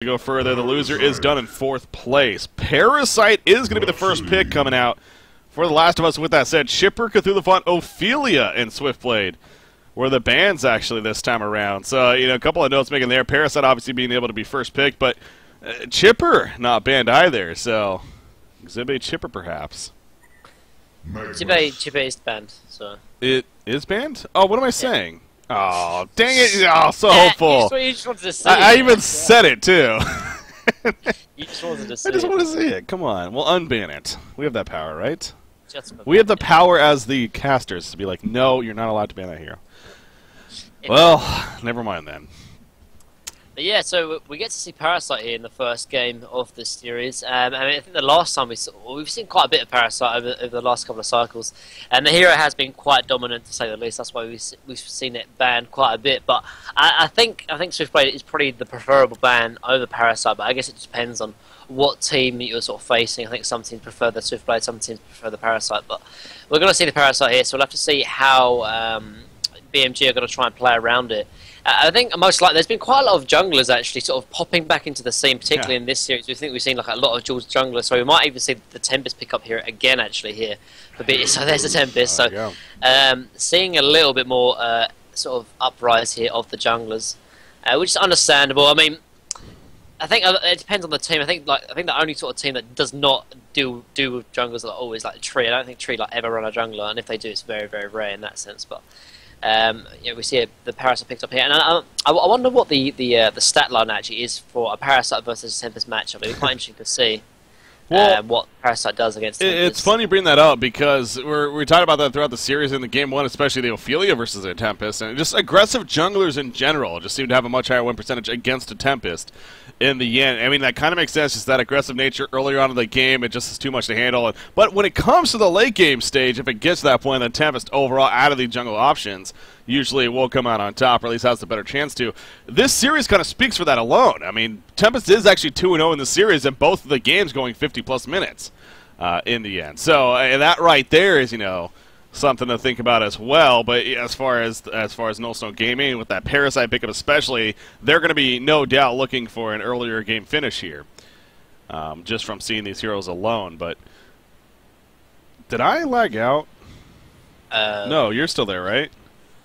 go further. The loser is done in 4th place. Parasite is going to be the first pick coming out for The Last of Us. With that said, Chipper, Cthulhu Font, Ophelia, and Swiftblade were the bans actually this time around. So, you know, a couple of notes making there. Parasite obviously being able to be first pick, but Chipper not banned either. So, Exhibit Chipper perhaps. Chipper is banned. So it is banned? Oh, what am I saying? Oh, dang it! Oh, so hopeful. You just wanted to see I even said it too. You just wanted to see I just it. want to see it. Come on, we'll unban it. We have that power, right? Just We have the power as the casters to be like, no, you're not allowed to ban that hero. Well, never mind then. But yeah, so we get to see Parasite here in the first game of this series. I mean, I think the last time we've seen quite a bit of Parasite over the last couple of cycles, and the hero has been quite dominant to say the least. That's why we've seen it banned quite a bit. But I think Swiftblade is probably the preferable ban over Parasite. But I guess it depends on what team you're sort of facing. I think some teams prefer the Swiftblade, some teams prefer the Parasite. But we're going to see the Parasite here, so we'll have to see how BMG are going to try and play around it. I think most likely there's been quite a lot of junglers actually sort of popping back into the scene, particularly in this series. We think we've seen like a lot of dual junglers, so we might even see the Tempest pick up here again actually here. So there's the Tempest. So seeing a little bit more sort of uprise here of the junglers, which is understandable. I mean, I think it depends on the team. I think the only sort of team that does not do with junglers are always like Tree. I don't think Tree like ever run a jungler, and if they do, it's very very rare in that sense. But we see the Parasite picked up here, and I wonder what the stat line actually is for a Parasite versus Tempest matchup. It'd be quite interesting to see what Parasite does against Tempest. It's funny you bring that up because we talked about that throughout the series in the game 1, especially the Ophelia versus a Tempest, and just aggressive junglers in general just seem to have a much higher win percentage against a Tempest in the end. I mean, that kind of makes sense, just that aggressive nature earlier on in the game. It just is too much to handle. But when it comes to the late game stage, if it gets to that point, the Tempest overall out of the jungle options usually will come out on top, or at least has the better chance to. This series kind of speaks for that alone. I mean, Tempest is actually 2-0 in the series, and both of the games going 50-plus minutes in the end. So that right there is, you know, something to think about as well. But as far as Nullstone Gaming, with that Parasite pickup especially, they're going to be no doubt looking for an earlier game finish here, just from seeing these heroes alone. But did I lag out? No, you're still there, right?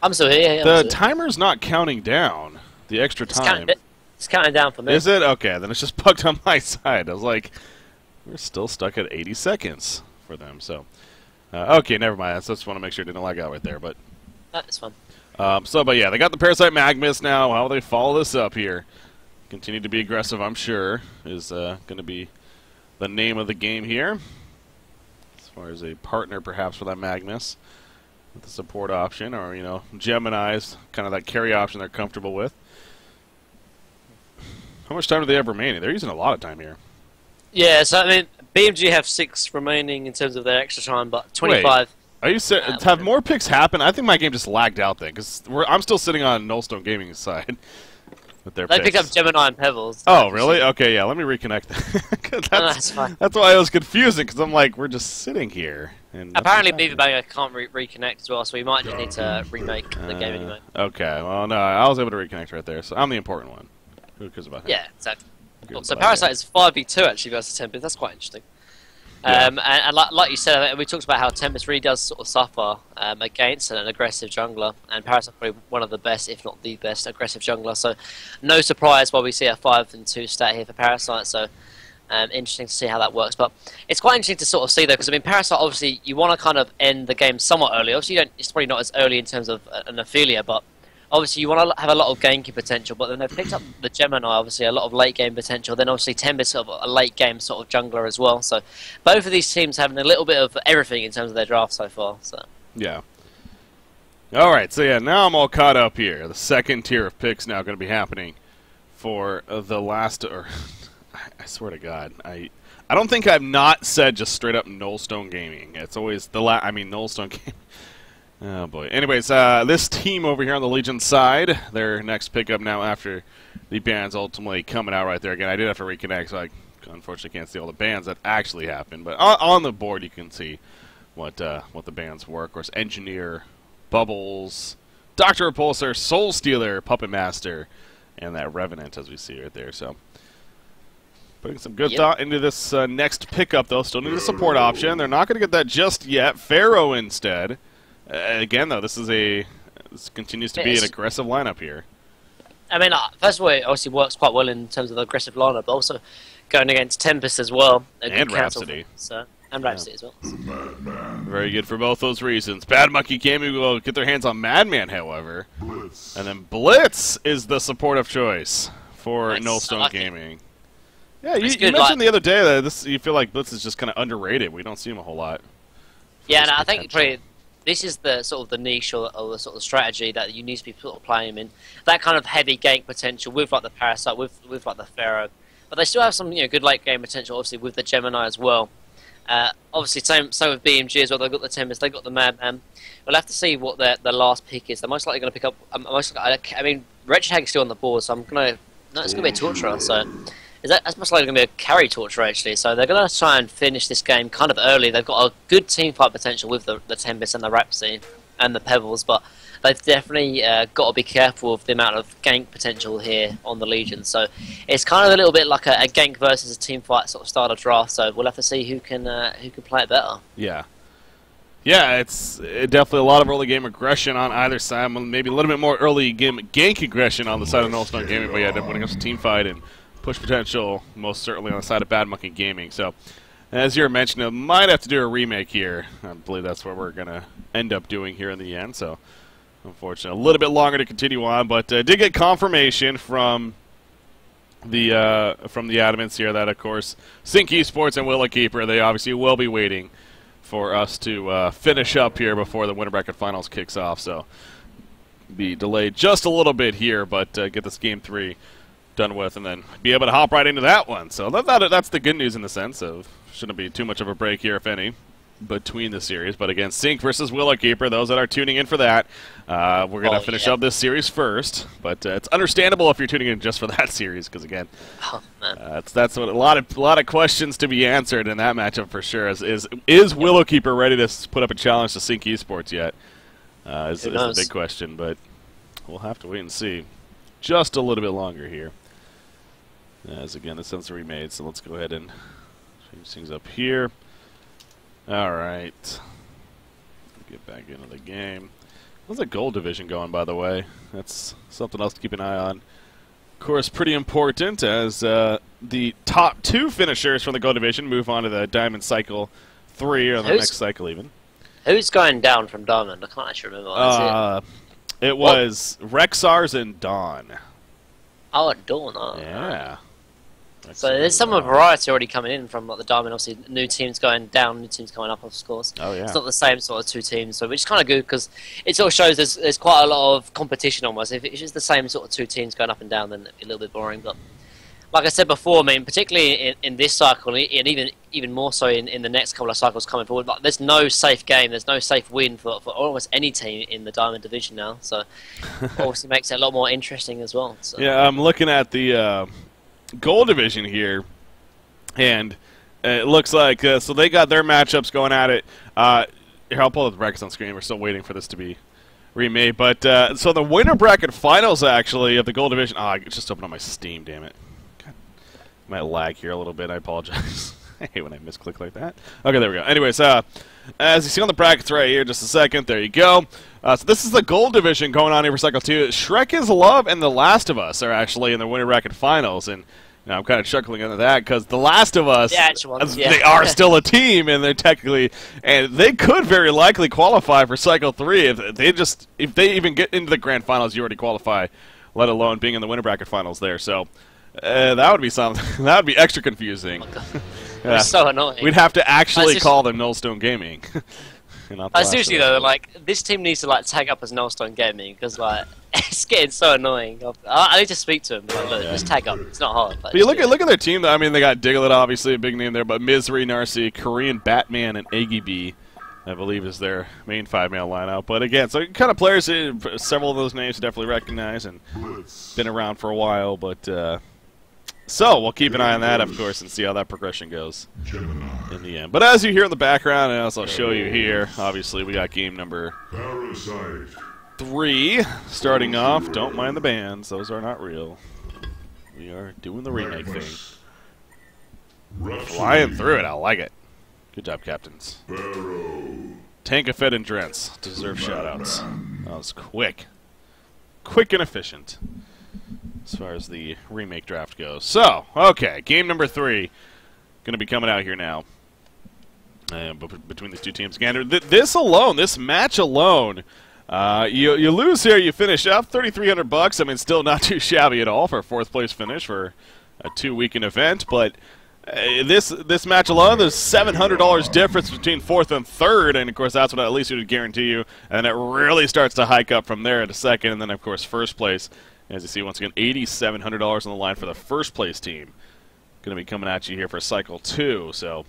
I'm still here. Yeah, the timer's not counting down. The extra time. It's counting down for me. Is it? Okay, then it's just bugged on my side. I was like, we're still stuck at 80 seconds for them. So, okay, never mind. I just want to make sure it didn't lag out right there. But that's fun. But yeah, they got the Parasite Magmus now. How will they follow this up here? Continue to be aggressive, I'm sure, is going to be the name of the game here. As far as a partner, perhaps, for that Magmus. With the support option, or, you know, Gemini's kind of that carry option they're comfortable with. How much time do they have remaining? They're using a lot of time here. Yeah, so I mean, BMG have 6 remaining in terms of their extra time, but 25. Wait, are you have more picks happen? I think my game just lagged out then, because I'm still sitting on Nullstone Gaming's side. With their they picks. picked up Gemini and Pebbles. Oh, really? Okay, yeah, let me reconnect. That's fine. That's why it was confusing, because I'm like, we're just sitting here. And apparently, Beaver Banger can't reconnect as well, so we might just need to remake the game anyway. Okay, well, no, I was able to reconnect right there, so I'm the important one. Who cares about him? Yeah, exactly. Cool. So Parasite is 5v2 actually versus Tempest. That's quite interesting. Yeah. And like you said, we talked about how Tempest really does sort of suffer against an aggressive jungler, and Parasite probably one of the best, if not the best, aggressive jungler. So no surprise why we see a 5-2 stat here for Parasite. So interesting to see how that works. But it's quite interesting to sort of see though, because I mean, Parasite obviously you want to kind of end the game somewhat early. Obviously, it's probably not as early in terms of an Ophelia, but obviously you want to have a lot of game potential. But then they've picked up the Gemini, obviously a lot of late game potential. Then obviously Tempest sort of a late game sort of jungler as well. So both of these teams having a little bit of everything in terms of their draft so far. So yeah. All right, so yeah, now I'm all caught up here. The second tier of picks now going to be happening for the last. Or I swear to God, I don't think I've not said just straight up Nullstone Gaming. It's always the Nullstone Gaming. Oh boy. Anyways, this team over here on the Legion side, their next pickup now after the bans ultimately coming out right there. Again, I did have to reconnect, so I unfortunately can't see all the bans that actually happened. But on the board, you can see what the bans were. Of course, Engineer, Bubbles, Dr. Repulsor, Soul Stealer, Puppet Master, and that Revenant as we see right there. So Putting some good thought into this next pickup, though. Still need a support option. They're not going to get that just yet. Pharaoh instead. Again, though, this continues to be an aggressive lineup here. I mean, first of all, it obviously works quite well in terms of the aggressive lineup, but also going against Tempest as well. And Rhapsody. And Rhapsody as well. Very good for both those reasons. Bad Monkey Gaming will get their hands on Madman, however. Blitz. And then Blitz is the support of choice for Nullstone Gaming. Yeah, you mentioned the other day that you feel like Blitz is just kind of underrated. We don't see him a whole lot. Yeah, and I think this is the sort of the niche or the sort of strategy that you need to be sort of playing him in. That kind of heavy gank potential with like the Parasite, with like the Pharaoh. But they still have some good late game potential, obviously, with the Gemini as well. Obviously, same with BMG as well. They've got the Tempest, they've got the Madman. We'll have to see what the last pick is. They're most likely going to pick up. I mean, Wretched Hag is still on the board, so it's going to be a Torturer. So that's most likely going to be a carry Torturer actually. So they're going to try and finish this game kind of early. They've got a good team fight potential with the Tempest and the Rhapsody and the Pebbles, but they've definitely got to be careful of the amount of gank potential here on the Legion. So it's kind of a little bit like a gank versus a team fight sort of style of draft. So we'll have to see who can play it better. Yeah. Yeah, it's definitely a lot of early game aggression on either side. Maybe a little bit more early game gank aggression on the side of Nullstone Gaming, but yeah, definitely against a team fight and push potential most certainly on the side of Bad Monkey Gaming. So as you were mentioning, might have to do a remake here. I believe that's what we're going to end up doing here in the end. So unfortunately, a little bit longer to continue on, but did get confirmation from the admins here that, of course, Sync Esports and Willow Keeper, they obviously will be waiting for us to finish up here before the Winter Bracket Finals kicks off. So be delayed just a little bit here, but get this Game 3 done with and then be able to hop right into that one. So that's the good news in the sense of shouldn't be too much of a break here, if any, between the series. But again, Sync versus Willow Keeper, those that are tuning in for that, we're going to finish up this series first. But it's understandable if you're tuning in just for that series, because again, that's what a lot of questions to be answered in that matchup for sure. Is Willow Keeper ready to put up a challenge to Sync Esports yet? Is the big question, but we'll have to wait and see. Just a little bit longer here. As again, the sensory remade, so let's go ahead and change things up here. Alright. Get back into the game. How's the gold division going, by the way? That's something else to keep an eye on. Of course, pretty important as the top 2 finishers from the gold division move on to the Diamond Cycle 3, or the next cycle even. Who's going down from Diamond? I can't actually remember. It was Rexars and Dawn. Oh, Dawn. Oh, yeah. So there's some variety already coming in from like the Diamond. Obviously, new teams going down, new teams coming up, of course. Oh yeah. It's not the same sort of 2 teams, so which is kind of good because it sort of shows there's quite a lot of competition almost. If it's just the same sort of 2 teams going up and down, then it'd be a little bit boring. But like I said before, I mean, particularly in this cycle, and even more so in the next couple of cycles coming forward, like, there's no safe game, there's no safe win for almost any team in the Diamond division now. So obviously makes it a lot more interesting as well. So. Yeah, I'm looking at the gold division here, and it looks like so they got their matchups going at it. Here, I'll pull the brackets on screen. We're still waiting for this to be remade, but so the Winter Bracket Finals actually of the gold division. Oh, I just opened up my Steam. Damn it! God. Might lag here a little bit. I apologize. I hate when I misclick like that. Okay, there we go. Anyways, as you see on the brackets right here, just a second. There you go. So this is the gold division going on here for Cycle 2. Shrek is Love and The Last of Us are actually in the Winter Bracket Finals, and I'm kind of chuckling at that because The Last of Us, they are still a team, and they're technically, and they could very likely qualify for Cycle 3 if they even get into the Grand Finals. You already qualify, let alone being in the Winter Bracket Finals there. So that would be something. That would be extra confusing. It's so annoying. We'd have to actually call them Nullstone Gaming. Seriously though, like, this team needs to like tag up as Nullstone Gaming because like it's getting so annoying. I need to speak to him. Like, look, just tag up. It's not hard. Like, but you look at their team though. I mean, they got Diglett, obviously a big name there, but Misery, Narcy, Korean Batman, and Eggy B, I believe, is their main 5-man lineup. But again, so kind of players, several of those names definitely recognize and been around for a while. But so we'll keep an eye on that, of course, and see how that progression goes in the end. But as you hear in the background, and as I'll show you here, obviously we got game number 3 starting off. Don't mind the bands; those are not real. We are doing the remake thing. Flying through it. I like it. Good job, captains. Tankafed and Drents deserve shoutouts. That was quick. Quick and efficient as far as the remake draft goes. So, okay, game number 3 going to be coming out here now. Between these two teams again. This match alone, you lose here, you finish up $3,300. I mean, still not too shabby at all for a 4th place finish for a 2-weekend event, but this match alone, there's $700 difference between 4th and 3rd, and of course that's what at least it would guarantee you. And then it really starts to hike up from there to 2nd, and then of course 1st place. As you see, once again, $8,700 on the line for the 1st place team. Going to be coming at you here for cycle 2. So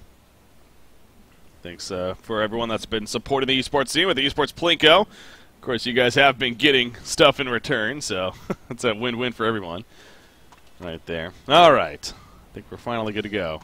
thanks for everyone that's been supporting the esports scene with the esports Plinko. Of course, you guys have been getting stuff in return, so it's a win-win for everyone right there. All right. I think we're finally good to go.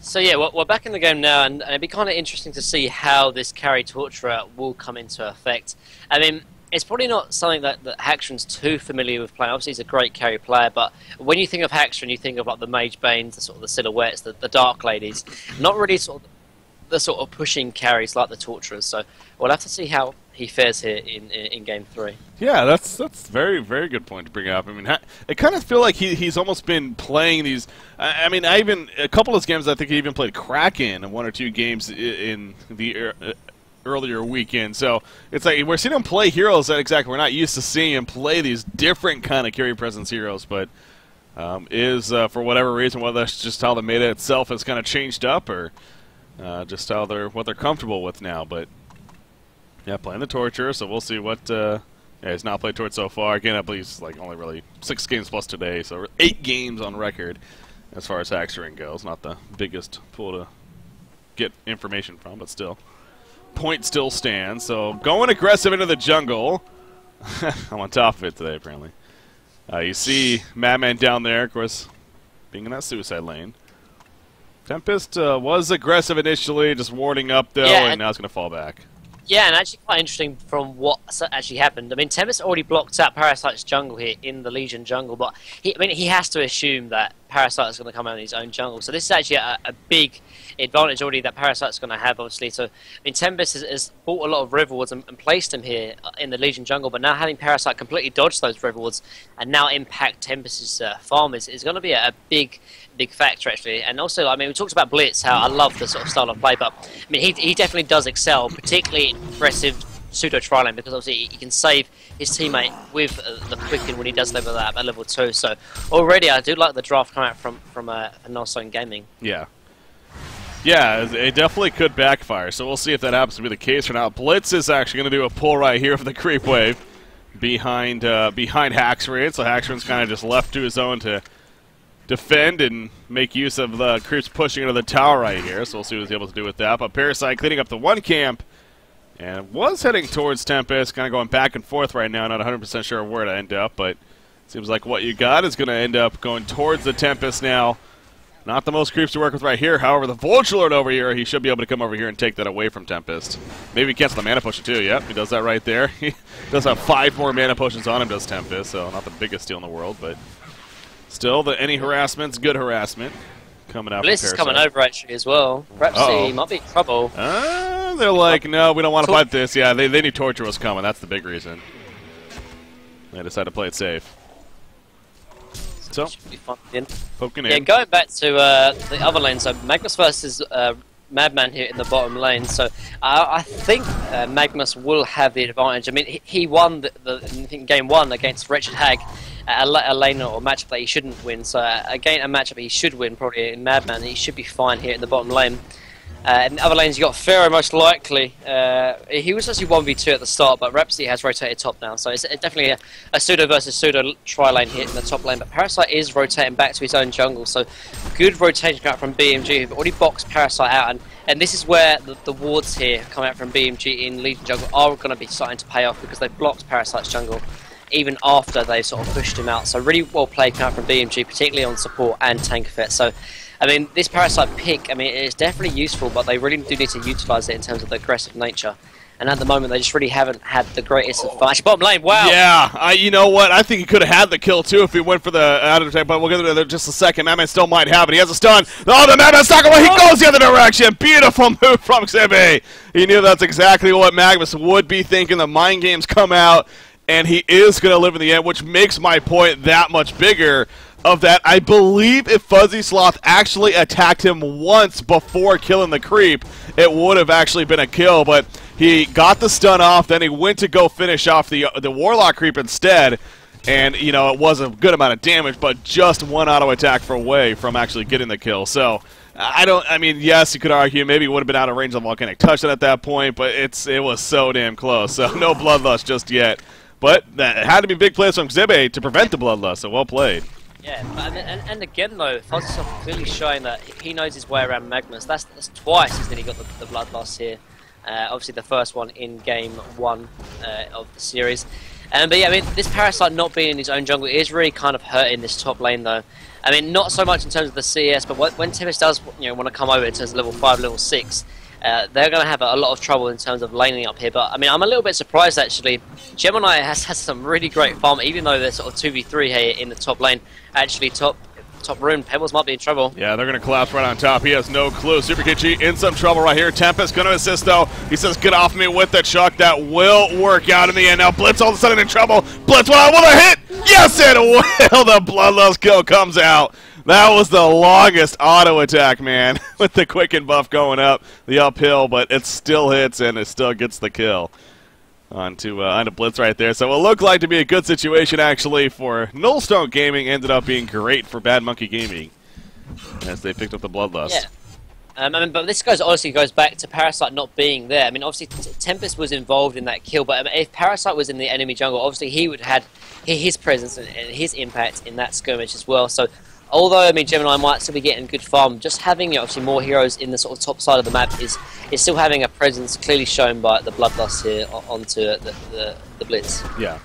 So yeah, we're back in the game now, and it'd be kind of interesting to see how this carry torturer will come into effect. I mean, it's probably not something that Haxtron's too familiar with playing. Obviously, he's a great carry player, but when you think of Haxtron, you think of like the Mage Banes, the sort of the silhouettes, the Dark Ladies, not really sort of the sort of pushing carries like the torturers. So we'll have to see how he fares here in game 3. Yeah, that's very, very good point to bring up. I mean, I kind of feel like he's almost been playing these. I mean, a couple of his games, I think he even played Kraken in 1 or 2 games in the earlier weekend. So it's like we're seeing him play heroes that exactly we're not used to seeing him play these different kind of carry presence heroes. But for whatever reason, whether that's just how the meta itself has kind of changed up or just what they're comfortable with now, but. Yeah, playing the Torture, so we'll see what... yeah, he's not played Torch so far. Again, I believe he's like only really 6 games plus today, so 8 games on record as far as Haxtron goes. Not the biggest pool to get information from, but still. Point still stands, so going aggressive into the jungle. I'm on top of it today, apparently. You see Madman down there, of course, being in that suicide lane. Tempest was aggressive initially, just warding up, though, and now it's going to fall back. Yeah, and actually quite interesting from what actually happened. I mean, Tempest already blocked out Parasite's jungle here in the Legion jungle, but he has to assume that Parasite is going to come out in his own jungle. So this is actually a big advantage already that Parasite's going to have, obviously. So, I mean, Tempest has bought a lot of river wards and placed him here in the Legion jungle, but now having Parasite completely dodge those river wards and now impact Tempest's farm is going to be a big factor, actually. And also, I mean, we talked about Blitz, how I love the sort of style of play, but I mean, he definitely does excel, particularly in aggressive pseudo tri-lane, because obviously he can save his teammate with the quicken when he does level that at level 2. So already I do like the draft coming out from Null Gaming. Yeah. Yeah, it definitely could backfire, so we'll see if that happens to be the case or not. Blitz is actually going to do a pull right here for the creep wave behind Haxtron, so Haxtron's kind of just left to his own to defend and make use of the creeps pushing into the tower right here, so we'll see what he's able to do with that. But Parasite cleaning up the 1 camp and was heading towards Tempest, kind of going back and forth right now, not 100% sure where to end up, but seems like what you got is going to end up going towards the Tempest now. Not the most creeps to work with right here, however, the Vulture Lord over here, he should be able to come over here and take that away from Tempest. Maybe cancel the mana potion too, yep, he does that right there. He does have 5 more mana potions on him, does Tempest, so not the biggest deal in the world, but still, any harassment's good harassment coming out. Bliss is coming over actually as well. Perhaps he might be in trouble. They're like, no, we don't want to fight this. Yeah, they knew Torture was coming. That's the big reason. They decided to play it safe. So, poking in. Yeah, going back to the other lane, so Magnus versus Madman here in the bottom lane. So I think Magnus will have the advantage. I mean, he won in game 1 against Wretched Hag, a lane or matchup that he shouldn't win. So again, a matchup he should win probably in Madman. He should be fine here in the bottom lane. In the other lanes, you got Pharaoh most likely. He was actually 1v2 at the start, but Rhapsody has rotated top now, so it's definitely a pseudo versus pseudo tri-lane here in the top lane. But Parasite is rotating back to his own jungle, so good rotation out from BMG, who've already boxed Parasite out, and this is where the wards here coming out from BMG in Legion jungle are going to be starting to pay off, because they've blocked Parasite's jungle even after they sort of pushed him out. So really well played out from BMG, particularly on support and tank effect. So I mean, this Parasite pick, I mean, it's definitely useful, but they really do need to utilise it in terms of the aggressive nature. and at the moment they just really haven't had the greatest of fun. Actually, bottom lane, wow. Yeah, you know what? I think he could have had the kill too if he went for the auto attack, but we'll get to that in just a second. Madman still might have it. He has a stun. Oh, the Madman's stuck away. He goes the other direction. Beautiful move from Xibby. He knew that's exactly what Magnus would be thinking. The mind games come out, and he is going to live in the end, which makes my point that much bigger. Of that, I believe if Fuzzy Sloth actually attacked him once before killing the creep, it would have actually been a kill, but he got the stun off, then he went to go finish off the Warlock creep instead, and, you know, it was a good amount of damage, but just one auto attack away from actually getting the kill. So, I mean, yes, you could argue maybe it would have been out of range of Volcanic Touch at that point, but it was so damn close, so no Bloodlust just yet. But that had to be big plays from Xibby to prevent the Bloodlust, so well played. Yeah, and again though, Fuzzysoft clearly showing that he knows his way around Magnus. That's twice he's nearly got the Bloodlust here. Obviously the first one in game 1 of the series. But yeah, I mean, this Parasite not being in his own jungle is really kind of hurting this top lane though. I mean, not so much in terms of the CS, but when Tempest does want to come over in terms of level 5, level 6, they're going to have a lot of trouble in terms of laning up here. But I mean, I'm a little bit surprised actually. Gemini has some really great farm, even though they're sort of 2v3 here in the top lane. Actually, top rune, Pebbles might be in trouble. Yeah, they're going to collapse right on top. He has no clue. Super Kichi in some trouble right here. Tempest going to assist though. He says, "Get off me with the chuck." That will work out in the end. Now Blitz all of a sudden in trouble. Blitz will a hit. Yes, it will. The Bloodlust kill comes out. That was the longest auto attack, man, with the quicken buff going up the uphill, but it still hits and it still gets the kill. Onto Blitz right there. So it looked like to be a good situation, actually, for Nullstone Gaming. Ended up being great for Bad Monkey Gaming as they picked up the Bloodlust. Yeah. I mean, but this honestly goes back to Parasite not being there. I mean, obviously, Tempest was involved in that kill, but I mean, if Parasite was in the enemy jungle, obviously he would have had his presence and his impact in that skirmish as well. So, although, I mean, Gemini might still be getting good farm, just having obviously more heroes in the sort of top side of the map is still having a presence clearly shown by the Bloodlust here onto the Blitz. Yeah.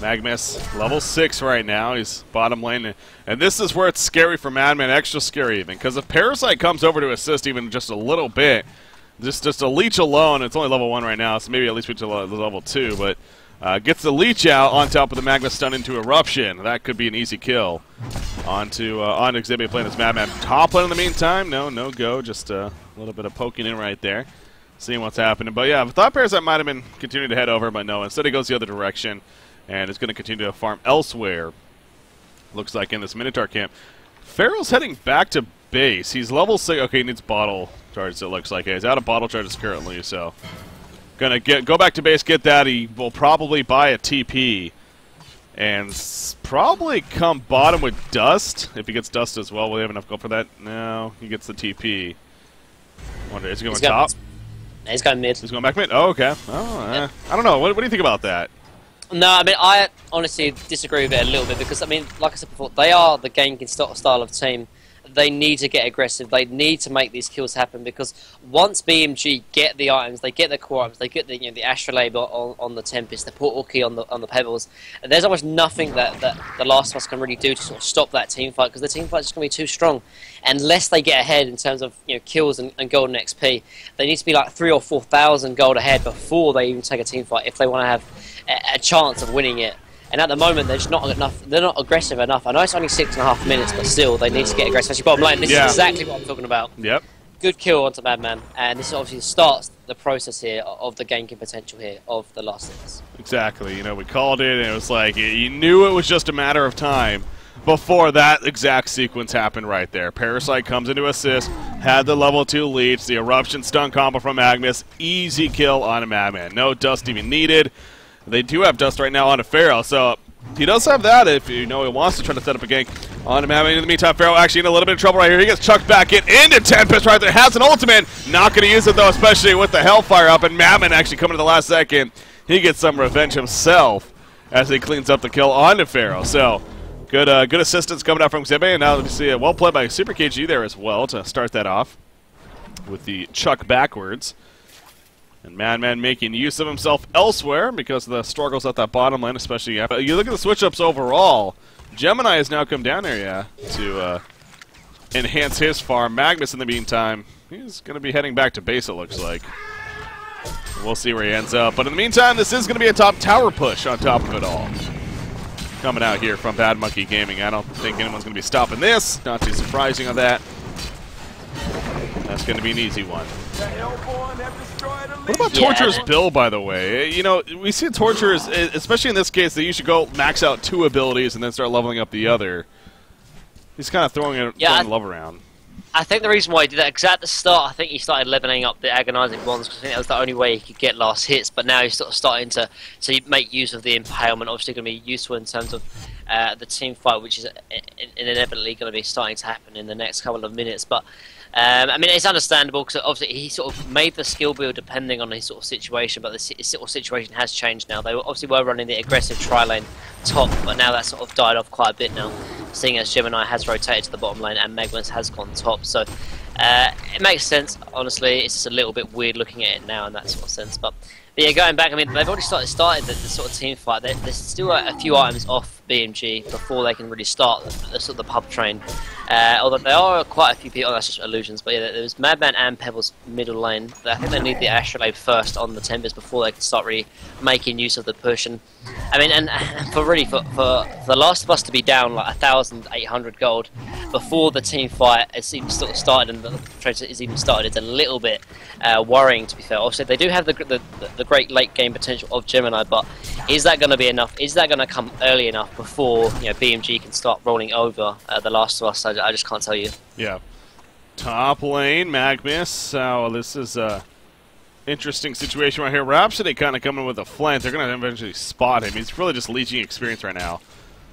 Magnus, level 6 right now. He's bottom lane. And this is where it's scary for Madman, extra scary even. Because if Parasite comes over to assist even just a little bit, just a leech alone, it's only level 1 right now, so maybe at least reach to level 2, but gets the leech out on top of the Magnus stun into Eruption. That could be an easy kill. Onto Xibby playing as Madman. Top lane in the meantime, no go, just a little bit of poking in right there. Seeing what's happening. But yeah, I thought Parasite might have been continuing to head over, but no, instead he goes the other direction. And is going to continue to farm elsewhere, looks like, in this Minotaur camp. Farrell's heading back to base. He's level 6. Okay, he needs bottle charges, it looks like. He's out of bottle charges currently, so going to go back to base, get that. He will probably buy a TP and probably come bottom with Dust. If he gets Dust as well, will he have enough gold for that? No, he gets the TP. Wonder, is he going top? He's going mid. He's going back mid? Oh, okay. Oh, yeah. I don't know. What do you think about that? No, I mean, I honestly disagree with it a little bit because, I mean, like I said before, they are the ganking style of team. They need to get aggressive. They need to make these kills happen because once BMG get the items, they get the core items, they get the the Astrolabe on the Tempest, the Portal Key on the Pebbles. And there's almost nothing that the Last of Us can really do to sort of stop that team fight because the team fight is going to be too strong. Unless they get ahead in terms of kills and golden XP, they need to be like 3,000 or 4,000 gold ahead before they even take a team fight if they want to have a chance of winning it. And at the moment, they're just not enough. They're not aggressive enough. I know it's only 6.5 minutes, but still, they need to get aggressive. Especially bottom lane. This is exactly what I'm talking about. Yep. Good kill onto Madman, and this obviously starts the process here of the ganking potential here of the Last of Us. Exactly. We called it, and it was like you knew it was just a matter of time before that exact sequence happened right there. Parasite comes into assist, had the level 2 leech, the Eruption stun combo from Magnus, easy kill on a Madman. No Dust even needed. They do have Dust right now on a Pharaoh, so he does have that if he wants to try to set up a gank on him. In the meantime, Pharaoh actually in a little bit of trouble right here. He gets chucked back into Tempest right there. Has an ultimate. Not going to use it, though, especially with the Hellfire up. And Madman actually coming to the last second. He gets some revenge himself as he cleans up the kill onto Pharaoh. So good assistance coming out from Xibby. And now we see it well played by Super KG there as well to start that off with the chuck backwards. And Madman making use of himself elsewhere because of the struggles at that bottom lane, especially after you look at the switch-ups overall. Gemini has now come down there, to enhance his farm. Magnus, in the meantime, he's going to be heading back to base, it looks like. We'll see where he ends up. But in the meantime, this is going to be a top tower push on top of it all. Coming out here from Bad Monkey Gaming. I don't think anyone's going to be stopping this. Not too surprising on that. That's going to be an easy one. What about Torturer's build, by the way? You know, we see Torturers, especially in this case, they usually go max out 2 abilities and then start leveling up the other. He's kind of throwing love around. I think the reason why he did that, because at the start, I think he started leveling up the agonizing ones, because I think that was the only way he could get last hits, but now he's sort of starting to make use of the impalement. Obviously going to be useful in terms of the team fight, which is inevitably going to be starting to happen in the next couple of minutes. But I mean, it's understandable, because obviously he sort of made the skill build depending on his sort of situation, but the sort of situation has changed now. They obviously were running the aggressive tri-lane top, but now that's sort of died off quite a bit now, seeing as Gemini has rotated to the bottom lane and Magmus has gone top. So it makes sense, honestly. It's just a little bit weird looking at it now in that sort of sense. But yeah, going back, I mean, they've already started the sort of team fight. There's still a few items off BMG before they can really start the sort of the pub train. Although there are quite a few people, that's just illusions, but yeah, there's Madman and Pebbles middle lane. I think they need the Astrolabe first on the Tempest before they can start really making use of the push. And I mean, and for The Last of Us to be down like 1,800 gold before the team fight has even sort of started and the trade is even started, it's a little bit worrying, to be fair. Obviously, they do have the great late game potential of Gemini, but is that going to be enough? Is that going to come early enough before BMG can start rolling over The Last of Us? I just can't tell you. Yeah. Top lane, Magmus. So this is a interesting situation right here. Rhapsody kind of coming with a flank. They're going to eventually spot him. He's really just leeching experience right now.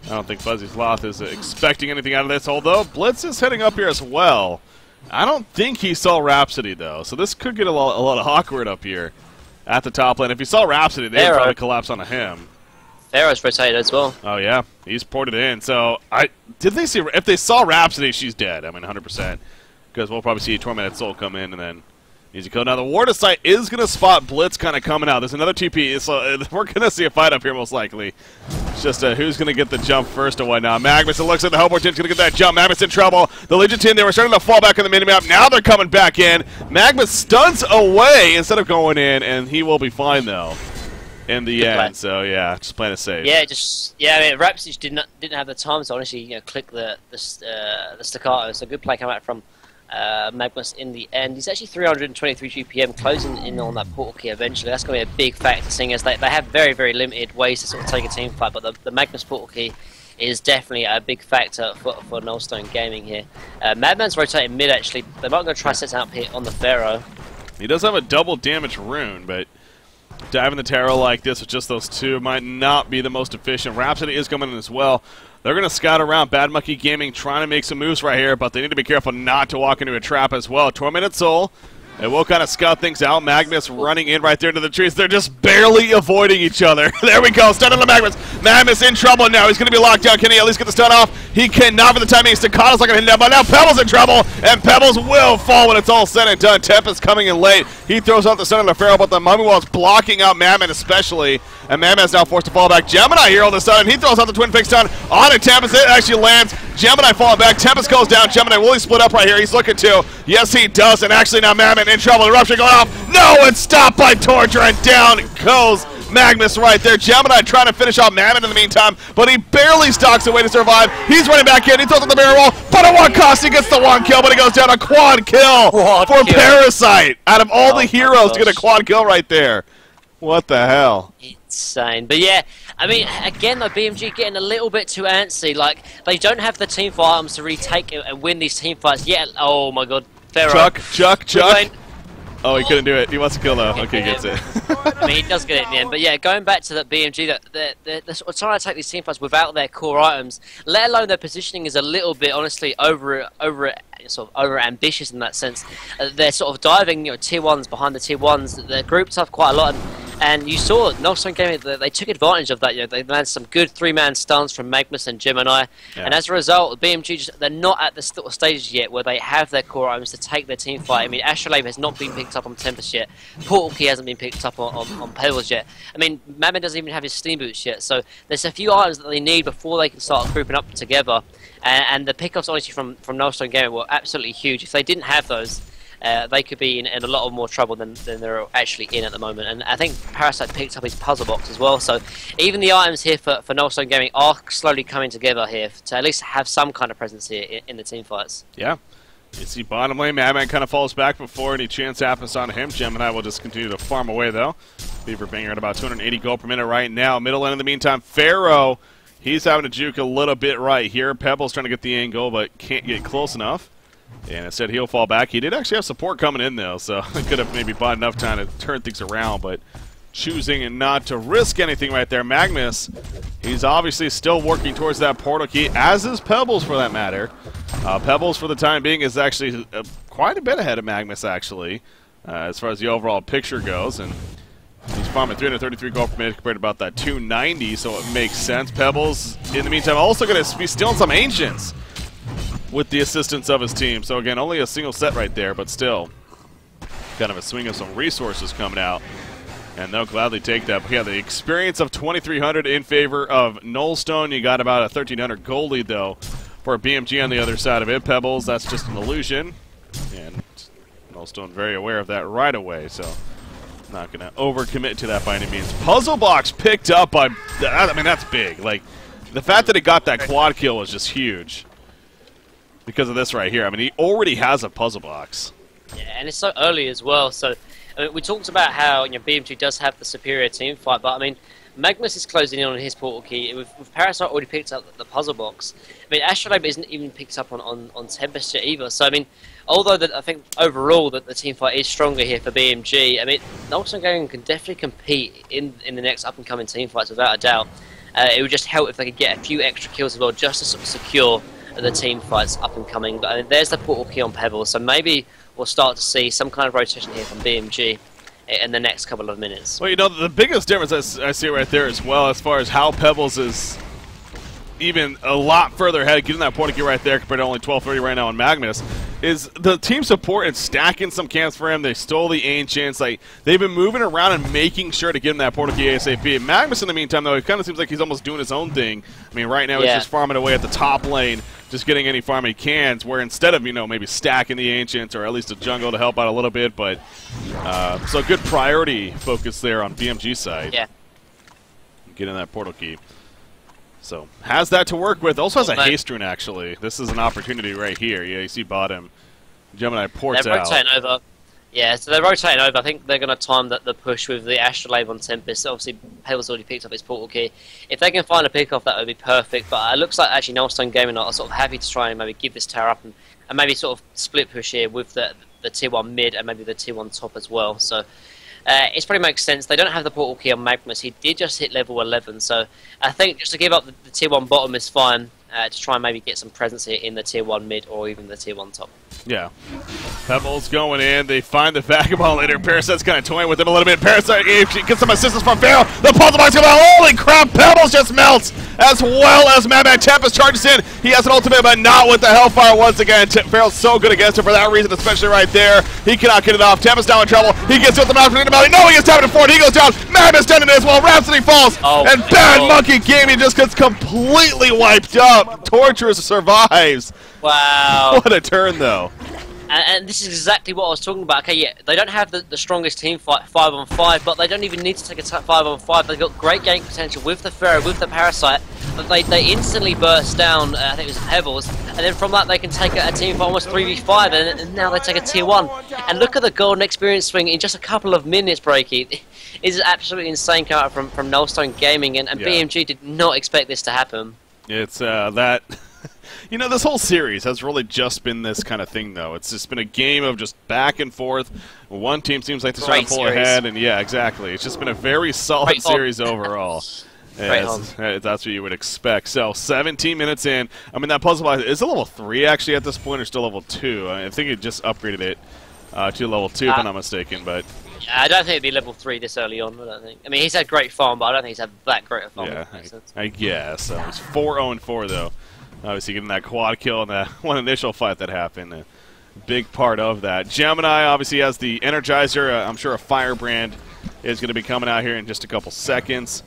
I don't think Fuzzy Sloth is expecting anything out of this, although Blitz is heading up here as well. I don't think he saw Rhapsody, though, so this could get a lot of awkward up here at the top lane. If he saw Rhapsody, they would probably collapse onto him. Pharaoh's rotated as well. Oh, yeah. He's ported in. So, did they see... If they saw Rhapsody, she's dead. I mean, 100%. Because we'll probably see Tormented Soul come in and then easy kill. Now, the Ward of Sight is going to spot Blitz kind of coming out. There's another TP, so we're going to see a fight up here, most likely. It's just who's going to get the jump first and whatnot. Magmus, it looks like the Hellborn team's going to get that jump. Magmus in trouble. The Legion team, they were starting to fall back on the minimap. Now they're coming back in. Magmus stuns away instead of going in, and he will be fine, though, in the end. So, yeah, just playing it safe. Yeah, I mean, Rhapsody didn't have the time to honestly click the staccato. So good play coming out from Magmus in the end. He's actually 323 GPM, closing in on that portal key eventually. That's going to be a big factor, seeing as they have very, very limited ways to sort of take a team fight, but the Magmus portal key is definitely a big factor for Nullstone Gaming here. Madman's rotating mid, actually. They might go try set out here on the Pharaoh. He does have a double damage rune, but diving the tarot like this with just those two might not be the most efficient. Rhapsody is coming in as well. They're going to scout around. Bad Monkey Gaming trying to make some moves right here, but they need to be careful not to walk into a trap as well. Tormented Soul. It will kind of scout things out. Magmus running in right there into the trees. They're just barely avoiding each other. There we go. Stun on the Magmus. Magmus in trouble now. He's going to be locked down. Can he at least get the stun off? He cannot for the time being. Staccato's not going to hit him down, but now Pebbles in trouble, and Pebbles will fall when it's all said and done. Tempest coming in late. He throws out the stun on the Pharaoh, but the Mummy Wall's blocking out Madman especially, and Madman's now forced to fall back. Gemini here all of a sudden. He throws out the Twin Fix stun on a Tempest. It actually lands. Gemini falling back. Tempest goes down. Gemini will he split up right here? He's looking to. Yes, he does, and actually now Madman in trouble. Eruption going off. No, it's stopped by Torture, and down goes Magmus right there. Gemini trying to finish off Madman in the meantime, but he barely stalks away to survive. He's running back in. He throws out the barrel roll, but at what cost? He gets the one kill, but he goes down a quad kill for Parasite. Out of all the heroes to get a quad kill right there. What the hell? Insane. But yeah, I mean, again, though, BMG getting a little bit too antsy. Like, they don't have the team fight items to really take and win these team fights yet. Oh my god. Pharaoh. Chuck. Oh, he couldn't do it. He wants to kill though. Okay, he gets it. I mean, he does get it in the end. But yeah, going back to that BMG, they're sort of trying to take these team fights without their core items, let alone their positioning is a little bit, honestly, over ambitious in that sense. They're sort of diving, tier ones behind the tier ones. They're grouped up quite a lot. And you saw Nullstone Gaming, they took advantage of that. They landed some good three-man stuns from Magmus and Gemini. Yeah. And as a result, BMG, they're not at the sort of stages yet where they have their core items to take their team fight. I mean, Astrolabe has not been picked up on Tempest yet. Portal Key hasn't been picked up on Pebbles yet. I mean, Madman doesn't even have his Steam Boots yet. So there's a few items that they need before they can start grouping up together. And the pickups, honestly, from Nullstone Gaming were absolutely huge. If they didn't have those, they could be in a lot of more trouble than they're actually in at the moment. And I think Parasite picked up his puzzle box as well, so even the items here for Nullstone Gaming are slowly coming together here to at least have some kind of presence here in the team fights. Yeah. You see bottom lane, Madman kind of falls back before any chance happens on him. Gemini will just continue to farm away, though. Beaver Banger at about 280 gold per minute right now. Middle lane in the meantime, Pharaoh, he's having to juke a little bit right here. Pebble's trying to get the angle, but can't get close enough. And instead he'll fall back. He did actually have support coming in, though, so could have maybe bought enough time to turn things around, but choosing not to risk anything right there. Magnus, he's obviously still working towards that portal key, as is Pebbles for that matter. Pebbles, for the time being, is actually quite a bit ahead of Magnus, actually, as far as the overall picture goes. And he's farming 333 gold per minute compared to about that 290, so it makes sense. Pebbles, in the meantime, also going to be stealing some Ancients with the assistance of his team. So, again, only a single set right there, but still kind of a swing of some resources coming out. And they'll gladly take that. But yeah, the experience of 2,300 in favor of Nullstone. You got about a 1,300 gold lead, though, for BMG on the other side of it. Pebbles, that's just an illusion. And Nullstone very aware of that right away, so not going to overcommit to that by any means. Puzzle box picked up by, I mean, that's big. Like, the fact that it got that quad kill was just huge because of this right here. I mean, he already has a puzzle box. Yeah, and it's so early as well, so I mean, we talked about how BMG does have the superior team fight, but I mean, Magnus is closing in on his portal key. With Parasite already picked up the puzzle box. I mean, Astrolabe isn't even picked up on Tempest yet either. So I mean, although I think overall that the team fight is stronger here for BMG, I mean, Nullstone Gaming can definitely compete in the next up and coming team fights without a doubt. It would just help if they could get a few extra kills as well, just to sort of secure the team fights up and coming. But I mean, there's the portal key on Pebble, so maybe we'll start to see some kind of rotation here from BMG in the next couple of minutes. Well, you know, the biggest difference I see right there as well, as far as how Pebbles is even a lot further ahead, getting that portal key right there compared to only 1230 right now on Magnus, is the team support and stacking some camps for him. They stole the Ancients. Like, they've been moving around and making sure to get him that portal key ASAP. Magnus, in the meantime, though, it kind of seems like he's almost doing his own thing. I mean, right now he's just farming away at the top lane, just getting any farm he can, where instead of, you know, maybe stacking the Ancients or at least a jungle to help out a little bit, but so good priority focus there on BMG's side. Yeah. Getting that portal key. So, has that to work with. Also has a haste rune, actually. This is an opportunity right here. Yeah, you see bottom. Gemini ports they're out. Rotating over. Yeah, so they're rotating over. I think they're going to time the push with the Astrolabe on Tempest. Obviously, Pebble's already picked up his portal key. If they can find a pick-off, that would be perfect. But it looks like actually Nullstone Gaming are sort of happy to try and maybe give this tower up and maybe sort of split push here with the tier 1 mid and maybe the tier 1 top as well. So it probably makes sense. They don't have the portal key on Magnus. He did just hit level 11. So I think just to give up the tier 1 bottom is fine. To try and maybe get some presence here in the tier 1 mid or even the tier 1 top. Yeah. Pebbles going in. They find the Vagabond later. Parasite's kind of toying with him a little bit. Parasite gets some assistance from Pharaoh. The puzzle box comes out. Holy crap! Pebbles just melts as well as Madman Tempest charges in. He has an ultimate, but not with the Hellfire once again. Pharaoh's so good against him for that reason, especially right there. He cannot get it off. Tempest now in trouble. He gets with the mouth. No, he gets tapped forward. He goes down. Madman's done it as well. Rhapsody falls. And Bad Monkey Gaming just gets completely wiped up. Torturous survives. Wow. What a turn, though. And this is exactly what I was talking about. Okay, yeah, they don't have the strongest team fight 5-on-5, but they don't even need to take a 5-on-5. They've got great gank potential with the Pharaoh, with the Parasite. But they instantly burst down, I think it was Pebbles, and then from that they can take a team for almost 3v5, and now they take a tier 1. And look at the golden experience swing in just a couple of minutes, Breaky. It is absolutely insane coming out from Nullstone Gaming, and BMG did not expect this to happen. It's that... You know, this whole series has really just been this kind of thing, though. It's just been a game of just back and forth. One team seems like they're trying to pull ahead, and yeah, exactly. It's just been a very solid series overall. That's what you would expect. So, 17 minutes in. I mean, that puzzle box is a level 3 actually at this point, or still level 2. I think it just upgraded it to level 2, if I'm not mistaken. But I don't think it'd be level 3 this early on. I don't think. I mean, he's had great farm, but I don't think he's had that great a farm. Yeah, I guess. So he's 4-0-4 though. Obviously getting that quad kill in that one initial fight that happened. A big part of that. Gemini obviously has the Energizer. I'm sure a Firebrand is going to be coming out here in just a couple seconds.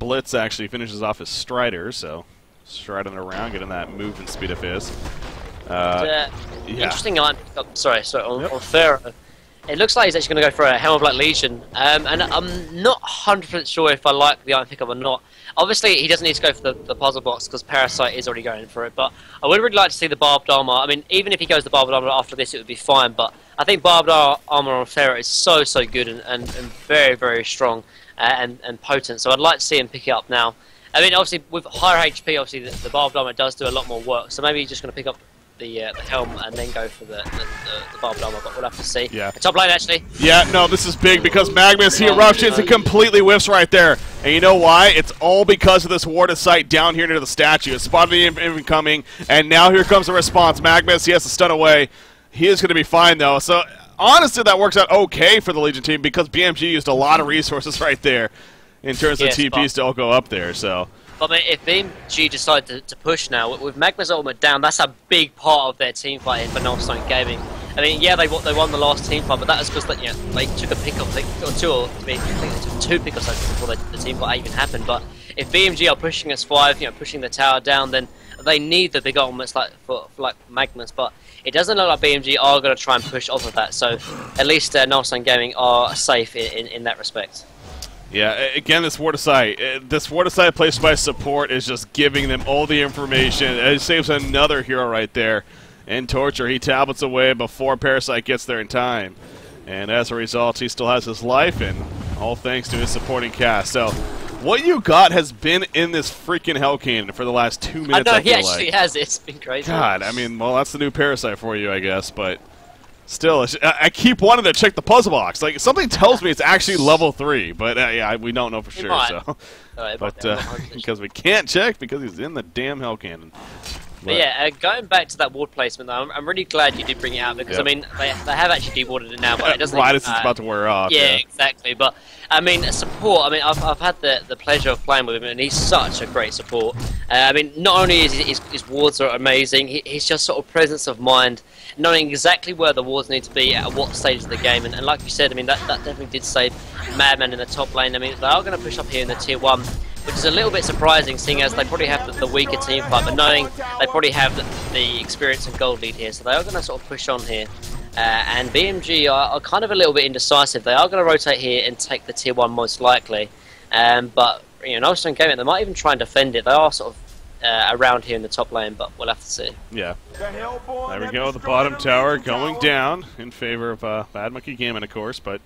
Blitz actually finishes off his Strider, so striding around, getting that movement speed of his. interesting line. Oh, sorry, on Pharaoh. It looks like he's actually going to go for a Helm of Black Legion, and I'm not 100% sure if I like the item pickup or not. Obviously, he doesn't need to go for the puzzle box because Parasite is already going for it, but I would really like to see the Barbed Armor. I mean, even if he goes the Barbed Armor after this, it would be fine, but I think Barbed Armor on Pharaoh is so good and very, very strong and potent, so I'd like to see him pick it up now. I mean, obviously, with higher HP, obviously, the Barbed Armor does do a lot more work, so maybe he's just going to pick up the helm and then go for the Barbed Armor, but we'll have to see. Yeah. Top lane, actually. Yeah, no, this is big because Magnus, he eruptions and completely whiffs right there. And you know why? It's all because of this warded sight down here near the statue. It spotted him incoming, and now here comes the response. Magnus, he has to stun away. He is going to be fine, though. So, honestly, that works out okay for the Legion team because BMG used a lot of resources right there in terms of TPs to all go up there, so... But I mean, if BMG decide to push now, with Magma's ultimate down, that's a big part of their team fight for Null Gaming. I mean, yeah, they won the last team fight, but that was because they took a pick-off, or two pick-offs before the team fight even happened. But if BMG are pushing as 5, pushing the tower down, then they need the big ultimates for Magnus. But it doesn't look like BMG are going to try and push off of that. So at least Null Gaming are safe in that respect. Yeah, again, this Ward of Sight placed by support is just giving them all the information. It saves another hero right there. In Torture, he tablets away before Parasite gets there in time. And as a result, he still has his life, and all thanks to his supporting cast. So, what you got has been in this freaking Hell Cannon for the last 2 minutes, I know, he actually has. It's been crazy. God, I mean, well, that's the new Parasite for you, I guess, but... Still, I keep wanting to check the puzzle box. Like, something tells me it's actually level 3, but yeah, we don't know for sure. So, but because we can't check because he's in the damn Hell Cannon. But yeah, going back to that ward placement, though, I'm really glad you did bring it out because I mean they have actually dewarded it now, but it doesn't. Right as it's about to wear off. Yeah, exactly. But I mean, support. I mean, I've had the pleasure of playing with him, and he's such a great support. I mean, not only is his wards are amazing, he's just sort of presence of mind, knowing exactly where the wards need to be at what stage of the game. And like you said, I mean, that definitely did save Madman in the top lane. I mean, they are going to push up here in the tier 1, which is a little bit surprising, seeing as they probably have the weaker team fight, but knowing they probably have the experience and gold lead here, so they are going to sort of push on here. And BMG are kind of a little bit indecisive. They are going to rotate here and take the tier 1 most likely, but Null Gaming, they might even try and defend it. They are sort of around here in the top lane, but we'll have to see. Yeah. There we go, the bottom tower going down in favor of Bad Monkey Gaming, of course, but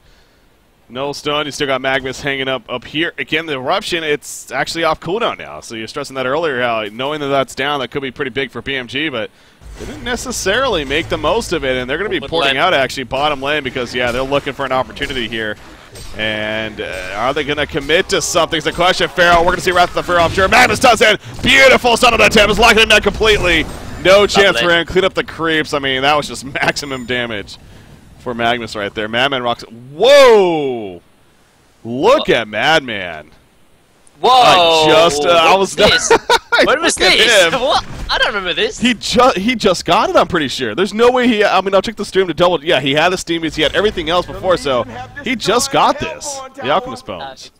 no stun. You still got Magnus hanging up here. Again, the eruption, it's actually off cooldown now. So you're stressing that earlier, how knowing that that's down, that could be pretty big for BMG, but they didn't necessarily make the most of it, and they're going to be porting out actually bottom lane because, yeah, they're looking for an opportunity here. And are they going to commit to something? It's the question. Pharaoh, we're going to see Wrath of the Pharaoh, I'm sure. Magnus does it. Beautiful stun of that Tempest, locking him down completely. No chance for him. Clean up the creeps. I mean, that was just maximum damage for Magnus right there. Madman rocks. Whoa! Look at Madman. Whoa! I was this? When was this? What? I don't remember this. He just got it, I'm pretty sure. There's no way he... I mean, I'll check the stream to double... Yeah, he had the Steam beats, he had everything else before, so he just got this. The Alchemist Bones.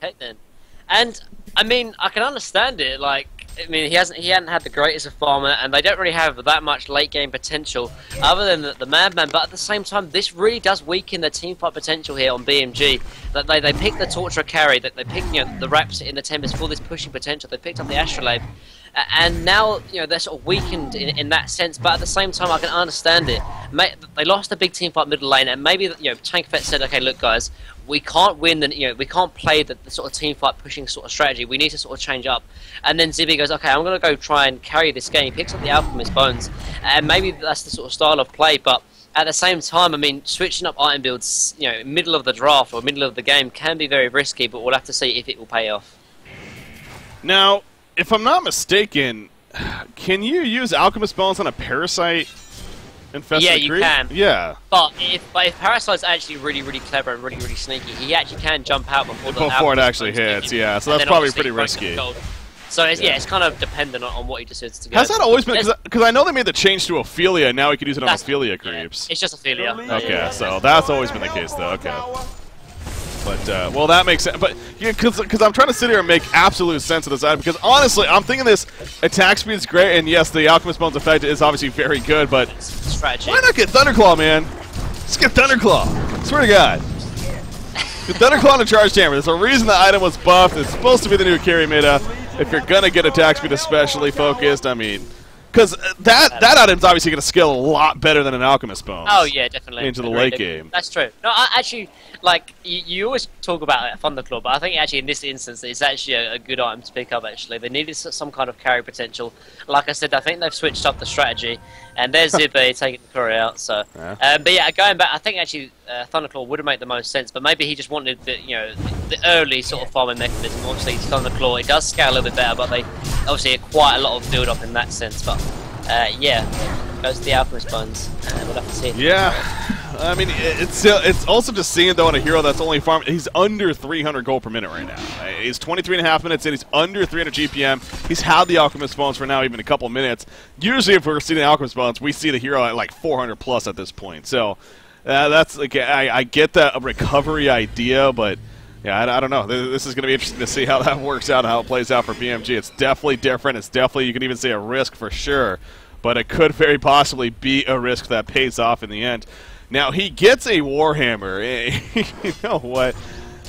And, I mean, I can understand it, like... I mean, he hadn't had the greatest of farmer, and they don't really have that much late game potential, other than the Madman. But at the same time, this really does weaken the team fight potential here on BMG. That they picked the Torturer carry, that they picked the Raps in the Tempest for this pushing potential. They picked up the Astrolabe, and now they're sort of weakened in that sense. But at the same time, I can understand it. They lost the big team fight middle lane, and maybe Tankfet said, "Okay, look, guys, we can't win, and we can't play the sort of team fight pushing sort of strategy. We need to sort of change up." And then Zibby goes, "Okay, I'm going to go try and carry this game." He picks up the Alchemist Bones, and maybe that's the sort of style of play. But at the same time, I mean, switching up item builds, middle of the draft or middle of the game can be very risky. But we'll have to see if it will pay off. Now, if I'm not mistaken, can you use Alchemist Bones on a Parasite? Yeah, you can. Yeah. But if Parasite's actually really, really clever and really, really sneaky, he actually can jump out before it actually hits. Yeah, so that's probably pretty risky. So it's kind of dependent on what he decides to go. Has that always been? Because I know they made the change to Ophelia, and now we can use it on Ophelia creeps. Yeah, it's just Ophelia. Okay, so that's always been the case, though. Okay. But, well, that makes sense. But, yeah, because I'm trying to sit here and make absolute sense of this item. Because, honestly, I'm thinking this attack speed is great. And, yes, the Alchemist Bones effect is obviously very good. But strategy. Why not get Thunderclaw, man? Just get Thunderclaw. Swear to God. The Thunderclaw and the Charge Hammer. There's a reason the item was buffed. It's supposed to be the new carry meta. If you're going to get attack speed especially focused, I mean... Because that item's obviously going to scale a lot better than an Alchemist Bones. Oh, yeah, definitely. Into the late game. That's true. No, actually, like, you always talk about Thunderclaw, but I think actually in this instance, it's actually a good item to pick up, actually. They needed some kind of carry potential. Like I said, I think they've switched up the strategy, and there's Zibe taking the curry out, so... Yeah. But yeah, going back, I think actually Thunderclaw would have made the most sense, but maybe he just wanted the, the early sort of farming mechanism. Obviously, Thunderclaw, it does scale a little bit better, but they obviously had quite a lot of build-up in that sense, but... yeah, goes to the Alchemist Bones. We'll have to see. Yeah, I mean, it's also just seeing, though, on a hero that's only farming. He's under 300 gold per minute right now. He's 23.5 minutes in. He's under 300 GPM. He's had the Alchemist Bones for now even a couple minutes. Usually, if we're seeing the Alchemist Bones, we see the hero at like 400 plus at this point. So that's like I get that recovery idea, but yeah, I don't know. This is going to be interesting to see how that works out and how it plays out for BMG. It's definitely different. It's definitely, you can even say, a risk for sure. But it could very possibly be a risk that pays off in the end. Now, he gets a Warhammer. You know what?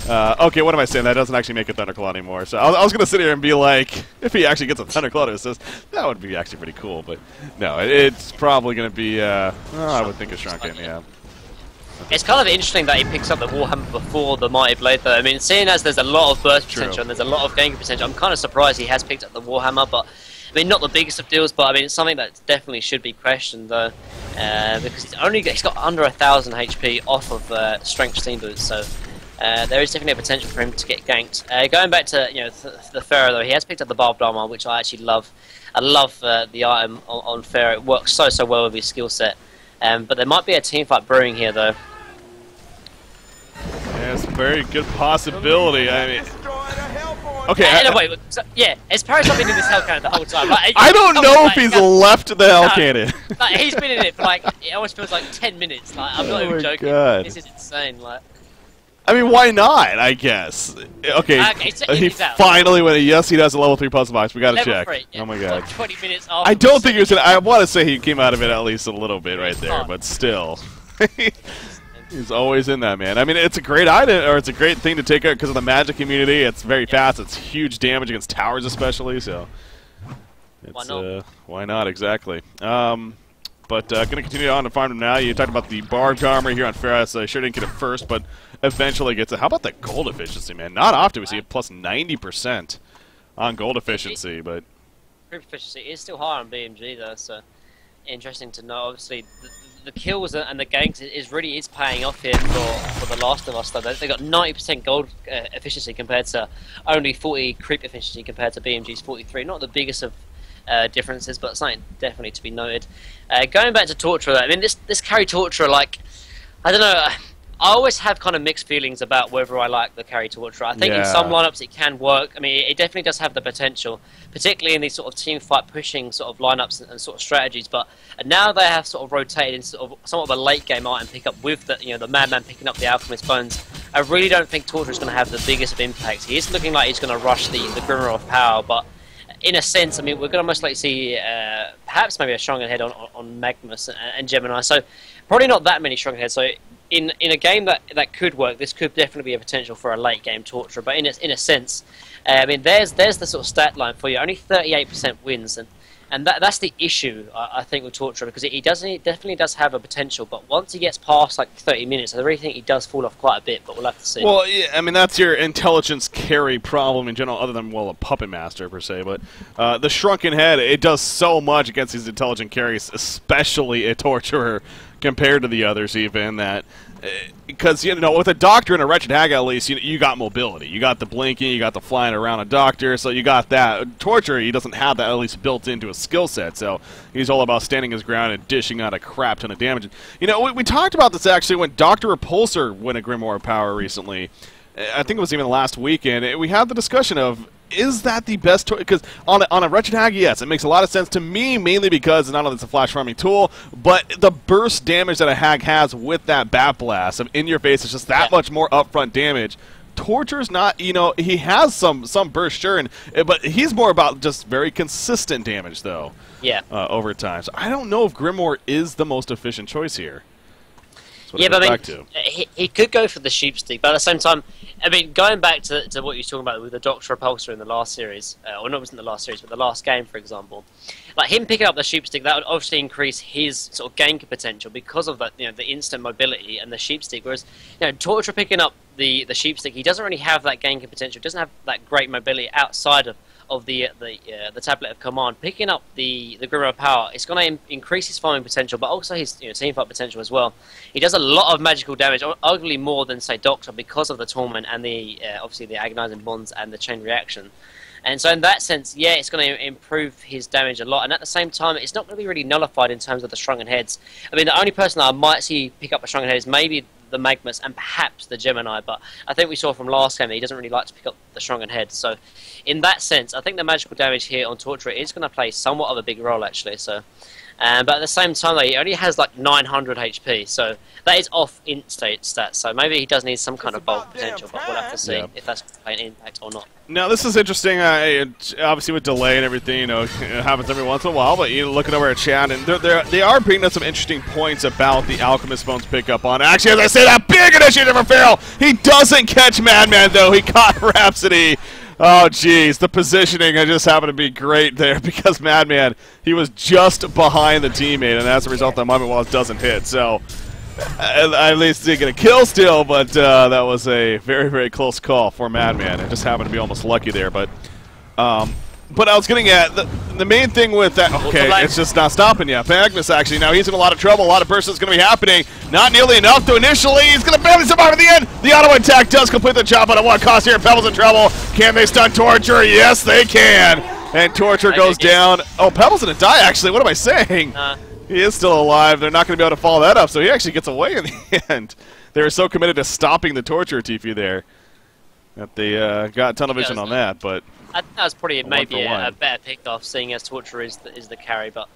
Okay, what am I saying? That doesn't actually make a Thunderclaw anymore. So I was going to sit here and be like, if he actually gets a Thunderclaw to assist, that would be actually pretty cool. But no, it's probably going to be, I would think a Shrunken, yeah. It's kind of interesting that he picks up the Warhammer before the Mighty Blade, though. I mean, seeing as there's a lot of burst potential and there's a lot of gain potential, I'm kind of surprised he has picked up the Warhammer. But I mean, not the biggest of deals, but I mean, it's something that definitely should be questioned, though, because he's got under 1,000 HP off of Strength Steam Boots, so there is definitely a potential for him to get ganked. Going back to the Pharaoh, though, he has picked up the Barbed Armor, which I actually love. I love the item on Pharaoh. It works so well with his skill set. But there might be a team fight brewing here, though. Yeah, it's a very good possibility. I mean, okay. Anyway, yeah, has Paris not been in this Hell Cannon the whole time? Like, I don't know if he's left the Hell Cannon. Like, he's been in it for like, it almost feels like 10 minutes. Like, I'm not even joking. God. This is insane. Like, I mean, why not? I guess. Okay, he finally went. Yes, he does a level 3 puzzle box. We gotta check. 3, yeah. Oh my God. Like 20 minutes off. I don't think he was. I want to say he came out of it at least a little bit right there, but still. He's always in that, man. I mean, it's a great item, or it's a great thing to take out because of the magic immunity. It's very fast. It's huge damage against towers, especially. So, why not? Exactly. But going to continue on to farm him now. You talked about the Barbed Armor here on Ferris. I sure didn't get it first, but eventually gets it. How about the gold efficiency, man? Not often we see it plus 90% on gold efficiency, but Group efficiency is still higher on BMG though, so interesting to know. Obviously, the kills and the ganks is paying off here for the Last of Us. Though they got 90% gold efficiency compared to only 40 creep efficiency compared to BMG's 43. Not the biggest of differences, but something definitely to be noted. Going back to Torturer, I mean, this carry Torturer, like, I don't know. I always have kind of mixed feelings about whether I like the carry Torturer. I think in some lineups it can work. I mean, it definitely does have the potential, particularly in these sort of team fight pushing sort of lineups and sort of strategies. But now they have sort of rotated into sort of somewhat of a late game item pick up with the the Madman picking up the Alchemist Bones. I really don't think Torturer is going to have the biggest of impacts. He is looking like he's going to rush the Grimmer of Power, but in a sense, I mean, we're going to most likely see perhaps maybe a stronger head on Magnus and Gemini. So probably not that many stronger heads. So in a game that could work, this could definitely be a potential for a late game Torturer. But in a sense, I mean, there's the sort of stat line for you. Only 38% wins, and that's the issue I think with Torturer, because he definitely does have a potential. But once he gets past like 30 minutes, I really think he does fall off quite a bit. But we'll have to see. Well, yeah, I mean, that's your intelligence carry problem in general, other than, well, a puppet master per se. But the Shrunken Head, it does so much against these intelligent carries, especially a Torturer, compared to the others even, that because with a Doctor and a Wretched Hag, at least you got mobility, you got the blinking, you got the flying around a Doctor, so you got that. Torturer, he doesn't have that at least built into his skill set, so he's all about standing his ground and dishing out a crap ton of damage. We talked about this actually when Dr. Repulsor won a Grimoire of Power recently. I think it was even last weekend. We had the discussion of, is that the best tool? Because on a Wretched Hag, yes, it makes a lot of sense to me, mainly because not only it's a flash farming tool, but the burst damage that a Hag has with that Bat Blast of in your face is just that much more upfront damage. Torture's not, you know, he has some burst, sure, but he's more about just very consistent damage, though. Yeah. Over time. So I don't know if Grimoire is the most efficient choice here. Yeah, but I mean, he could go for the sheepstick, but at the same time, I mean, going back to what you were talking about with the Doctor Repulsor in the last series, or not, it wasn't the last series, but the last game, for example, like him picking up the sheepstick, that would obviously increase his sort of gank potential because of that, you know, the instant mobility and the sheepstick. Whereas, you know, Torture picking up the sheepstick, he doesn't really have that gank potential. He doesn't have that great mobility outside of the tablet of command. Picking up the Grimoire power, it's going to increase his farming potential, but also his team fight potential as well. He does a lot of magical damage, arguably more than say Doctor, because of the torment and the obviously the agonizing bonds and the chain reaction. And so in that sense, yeah, it's going to improve his damage a lot. And at the same time, it's not going to be really nullified in terms of the Shrunken Heads. I mean, the only person that I might see pick up a Shrunken Head is maybe the Magmus and perhaps the Gemini, but I think we saw from last game that he doesn't really like to pick up the Shrunken Head. So in that sense, I think the magical damage here on Torturer is going to play somewhat of a big role, actually. So, but at the same time, though, he only has like 900 HP, so that is off in-state stats. So maybe he does need some kind of bulk potential, but we'll have to see if that's playing an impact or not. Now, this is interesting, obviously with delay and everything, you know, it happens every once in a while, but you're looking over at chat, and they are bringing up some interesting points about the Alchemist Bones pickup on. Actually, as I say that, big initiative for Farrell! He doesn't catch Madman, though. He caught Rhapsody. Oh, jeez. The positioning just happened to be great there because Madman, he was just behind the teammate, and as a result, that moment Wallace doesn't hit. So, at least he get a kill still, but that was a very, very close call for Madman. It just happened to be almost lucky there, but I was getting at the main thing with that. Okay, it's just not stopping yet. Magnus actually now he's in a lot of trouble. A lot of bursts is going to be happening. Not nearly enough to initially. He's going to barely survive at the end. The auto attack does complete the job, but at what cost here? Pebbles in trouble. Can they stun Torture? Yes, they can. And Torture goes down. Oh, Pebbles going to die. Actually, what am I saying? He is still alive. They're not going to be able to follow that up, so he actually gets away in the end. They were so committed to stopping the Torture TP there that they got a ton of vision on that, but. I think that was probably maybe a better pick-off, seeing as Torture is the carry, but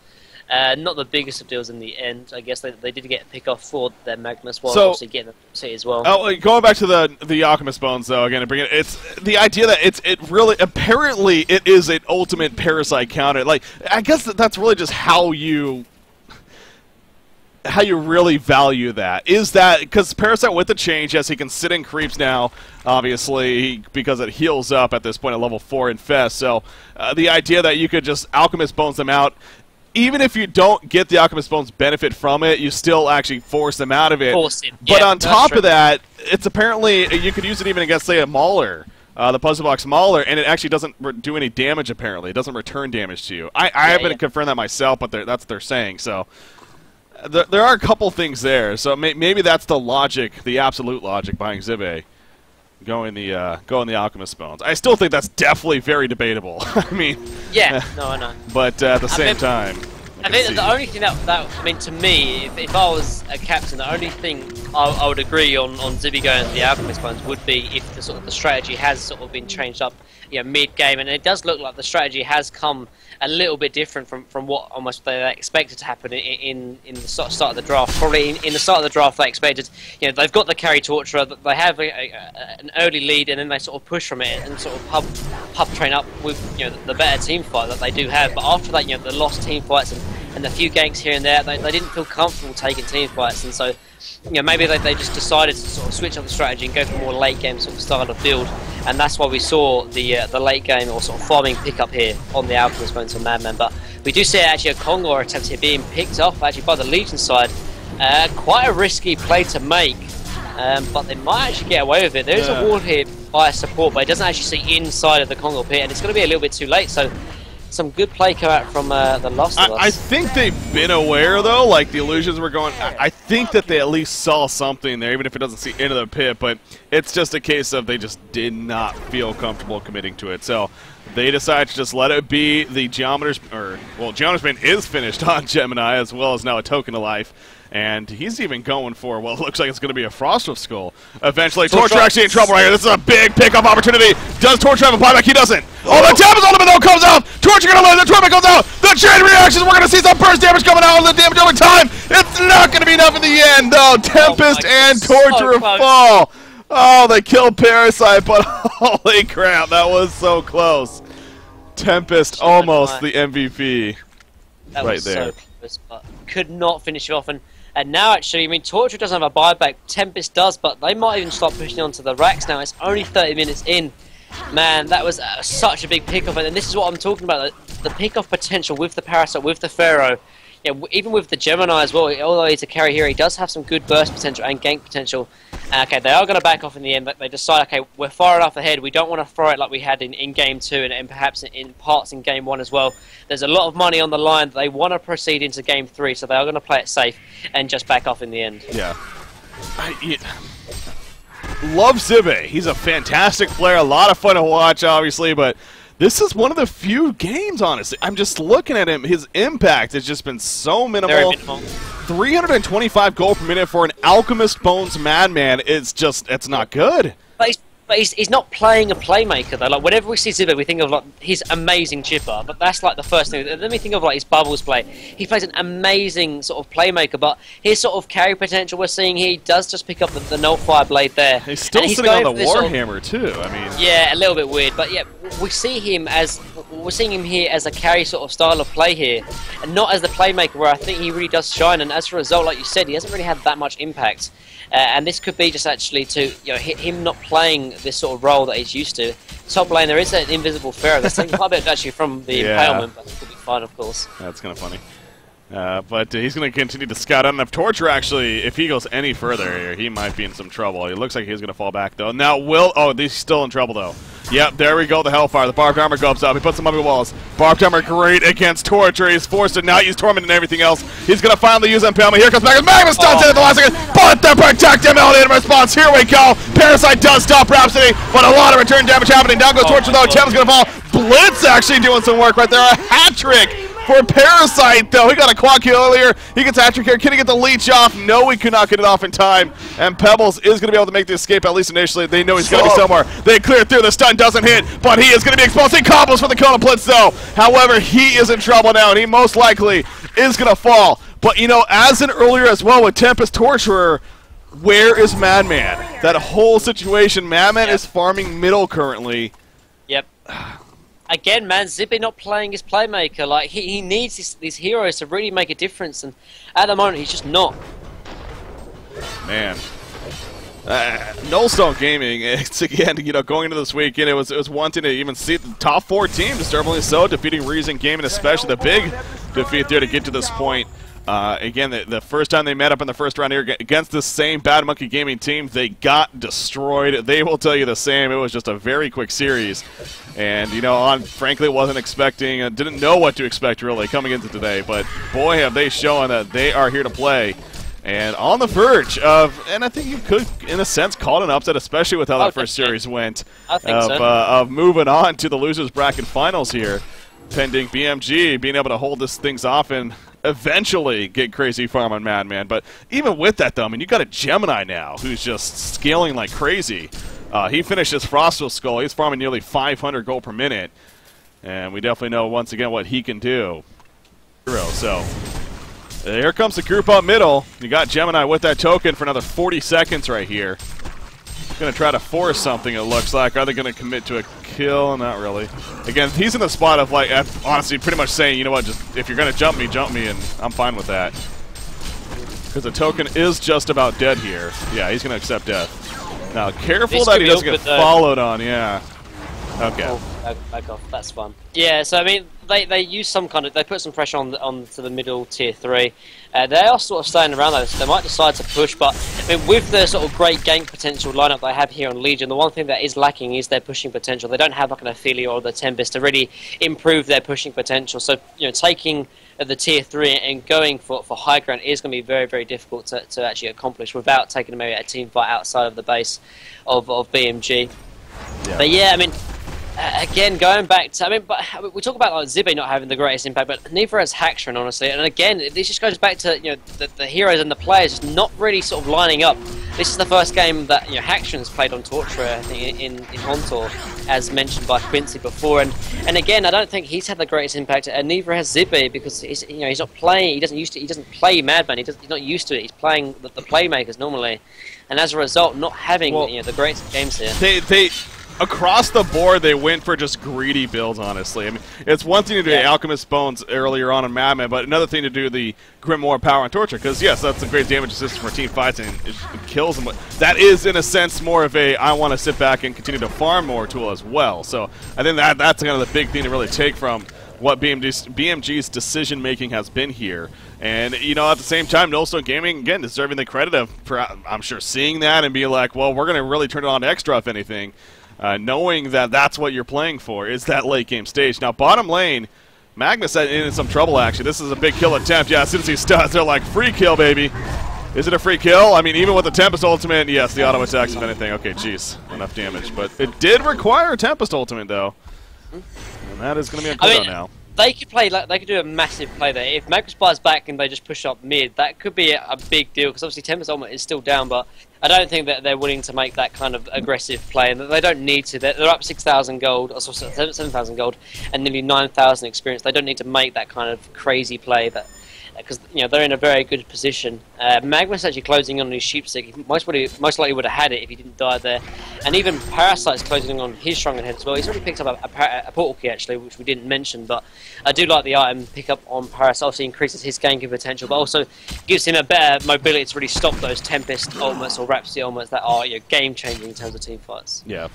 not the biggest of deals in the end. I guess they did get a pick-off for their Magnus, while obviously getting the C as well. Oh, going back to the Alchemist Bones, though, again, it's the idea that it really apparently it is an ultimate parasite counter. Like, I guess that's really just how you really value that. Is that because Parasite with the change, yes, he can sit in creeps now, obviously, because it heals up at this point at level 4 Infest. So the idea that you could just Alchemist Bones them out, even if you don't get the Alchemist Bones benefit from it, you still actually force them out of it. But on top of that, it's apparently, you could use it even against, say, a Mauler. The Puzzle Box Mauler, and it actually doesn't do any damage, apparently. It doesn't return damage to you. I haven't confirmed that myself, but that's what they're saying, so. There are a couple things there, so maybe that's the logic, the absolute logic behind Zibe going the Alchemist Bones. I still think that's definitely very debatable. I mean, yeah, no, I know. But at the same time, I think the only thing that I mean, to me, if I was a captain, the only thing I would agree on Zibe going to the Alchemist Bones would be if the strategy has sort of been changed up, mid-game, and it does look like the strategy has come a little bit different from what almost they expected to happen in the start of the draft. Probably in the start of the draft they expected, they've got the carry Torturer, they have an early lead, and then they sort of push from it and sort of pub train up with the better team fight that they do have. But after that, the lost team fights and the few ganks here and there, they didn't feel comfortable taking team fights, and so maybe they just decided to sort of switch up the strategy and go for more late game sort of style of build, and that's why we saw the late game or sort of farming pickup here on the Alchemist Bones on Madman. But we do see actually a Kongor attempt here being picked off actually by the Legion side. Quite a risky play to make, but they might actually get away with it. There is a wall here by support, but it doesn't actually see inside of the Kongor pit, and it's going to be a little bit too late. So some good play come out from the Lost of Us. I think they've been aware, though, like the illusions were going. I think that they at least saw something there, even if it doesn't see into the pit, but it's just a case of they just did not feel comfortable committing to it. So they decided to just let it be. The Geometer's, Geometer's Bane is finished on Gemini, as well as now a Token of Life. And he's even going for what looks like it's going to be a Frostwolf Skull. Eventually, Torture actually in trouble right here. This is a big pickup opportunity. Does Torture have a buyback? He doesn't. Oh, the Tempest ultimate though comes out. Torture going to live. The Torment goes out. The chain reactions. We're going to see some burst damage coming out. The damage over time. It's not going to be enough in the end, though. Tempest and Torture fall. Oh, they killed Parasite, but holy crap, that was so close. Tempest almost the MVP. That right was there. so close, but could not finish it off. And now, actually, I mean, Torture doesn't have a buyback. Tempest does, but they might even start pushing onto the racks now. It's only 30 minutes in. Man, that was such a big pick-off. And this is what I'm talking about. The pick-off potential with the Parasite, with the Pharaoh. Yeah, even with the Gemini as well, although he's a carry here, he does have some good burst potential and gank potential. Okay, they are going to back off in the end, but they decide, okay, we're far enough ahead, we don't want to throw it like we had in Game 2 and perhaps in parts in Game 1 as well. There's a lot of money on the line, they want to proceed into Game 3, so they are going to play it safe and just back off in the end. Yeah. Love Zibe. He's a fantastic player, a lot of fun to watch, obviously, but this is one of the few games, honestly. I'm just looking at him. His impact has just been so minimal. Very minimal. 325 gold per minute for an Alchemist Bones Madman. It's not good. But he's not playing a playmaker though. Like whenever we see Ziba, we think of like his amazing chipper, but that's like the first thing. Then we think of like his bubbles play. He plays an amazing sort of playmaker, but his sort of carry potential we're seeing here, he does just pick up the Null Fire Blade there. He's still sitting on the Warhammer too. I mean, yeah, a little bit weird, but yeah, we're seeing him here as a carry sort of style of play here, and not as the playmaker where I think he really does shine. And as a result, like you said, he hasn't really had that much impact. And this could be just actually to him not playing this sort of role that he's used to. Top lane, there is an invisible Pharaoh. That's taking quite a bit actually from the impalement, but it could be fine, of course. That's kind of funny. But he's going to continue to scout out. And if Torture actually, if he goes any further here, he might be in some trouble. It looks like he's going to fall back, though. Now, he's still in trouble, though. Yep, there we go, the Hellfire. The Barbed Armor goes up. He puts some up the walls. Barbed Armor great against Torture. He's forced to not use Torment and everything else. He's going to finally use Impalement. Here comes Magnus. Magnus stuns in at the last second, but the protect him in response. Here we go. Parasite does stop Rhapsody, but a lot of return damage happening. Down goes Torture, though. Chem's going to fall. Blitz actually doing some work right there. A hat trick for Parasite, though. He got a quad kill earlier. He gets hat trick here. Can he get the leech off? No, he could not get it off in time. And Pebbles is going to be able to make the escape, at least initially. They know he's going to be somewhere. They clear through. The stun doesn't hit, but he is going to be exposed. He combos for the Kona Blitz, though. However, he is in trouble now, and he most likely is going to fall. But, as in earlier as well with Tempest Torturer, where is Madman? That whole situation, Madman is farming middle currently. Yep. Again, man, Zippy not playing his playmaker. Like he needs these heroes to really make a difference, and at the moment he's just not. Man, Nullstone Gaming. It's again, going into this weekend, it was wanting to even see the top 4 team, disturbingly so, defeating Reason Gaming, especially the big defeat there to get to this point. Again, the first time they met up in the first round here against this same Bad Monkey Gaming team, they got destroyed. They will tell you the same. It was just a very quick series. And, frankly, wasn't expecting, didn't know what to expect, really, coming into today. But, boy, have they shown that they are here to play. And on the verge of, and I think you could, in a sense, call it an upset, especially with how that first series went, of moving on to the losers bracket finals here, pending BMG being able to hold this things off and eventually get crazy farm on Madman. But even with that, though, I mean, you got a Gemini now who's just scaling like crazy. He finished his Frostwell Skull. He's farming nearly 500 gold per minute. And we definitely know, once again, what he can do. So, here comes the group up middle. You got Gemini with that token for another 40 seconds right here. Going to try to force something, it looks like. Are they going to commit to a kill? Not really. Again, he's in the spot of, like, honestly, pretty much saying, you know what, just if you're going to jump me, and I'm fine with that. Because the token is just about dead here. Yeah, he's going to accept death. Now, careful that he doesn't get followed on, yeah. Okay. Oh, back off. That's fun. Yeah, so I mean, they use some kind of, they put some pressure on to the middle tier 3. They are sort of staying around though, so they might decide to push. But I mean, with the sort of great gank potential lineup they have here on Legion, the one thing that is lacking is their pushing potential. They don't have like an Ophelia or the Tempest to really improve their pushing potential. So taking the tier 3 and going for high ground is going to be very, very difficult to actually accomplish without taking maybe a team fight outside of the base of BMG. Yeah. But yeah, I mean, again, going back to, we talk about like Zibe not having the greatest impact, but neither has Haxtron, honestly. And again, this just goes back to the heroes and the players just not really sort of lining up. This is the first game that Haxtron's played on Torture, I think, in Hontor, as mentioned by Quincy before. And again, I don't think he's had the greatest impact, and neither has Zibby, because he's not playing. He doesn't play Madman. He's not used to it. He's playing the playmakers normally, and as a result, not having the greatest games here. They across the board, they went for just greedy builds, honestly. I mean, it's one thing to do the Alchemist Bones earlier on in Madman, but another thing to do the Grimoire Power and Torture, because, yes, that's a great damage system for team fights, and it kills them. But that is, in a sense, more of a I want to sit back and continue to farm more tool as well. So I think that's kind of the big thing to really take from what BMG's decision-making has been here. And, you know, at the same time, Nullstone Gaming, again, deserving the credit of, I'm sure, seeing that and being like, well, we're going to really turn it on extra, if anything. Knowing that that's what you're playing for, is that late game stage. Now, bottom lane, Magnus in some trouble, actually. This is a big kill attempt. Yeah, as soon as he stuns, they're like, free kill, baby. Is it a free kill? I mean, even with the Tempest Ultimate, yes, the auto attacks, if anything. Okay, jeez, enough damage. But it did require a Tempest Ultimate, though. And that is going to be on cooldown now. They could do a massive play there. If Magnus buys back and they just push up mid, that could be a big deal, because obviously Tempest Ultimate is still down, but I don't think that they're willing to make that kind of aggressive play, and that they don't need to. They're up 6,000 gold, or 7,000 gold, and nearly 9,000 experience. They don't need to make that kind of crazy play, because they're in a very good position. Magnus actually closing on his Sheepstick. He most likely would have had it if he didn't die there. And even Parasite's closing on his Stronger Head as well. He's already picked up a portal key, actually, which we didn't mention, but I do like the item pick up on Parasite. Obviously increases his ganking potential, but also gives him a better mobility to really stop those Tempest ultimates or Rhapsody ultimates that are game-changing in terms of team fights. Yeah.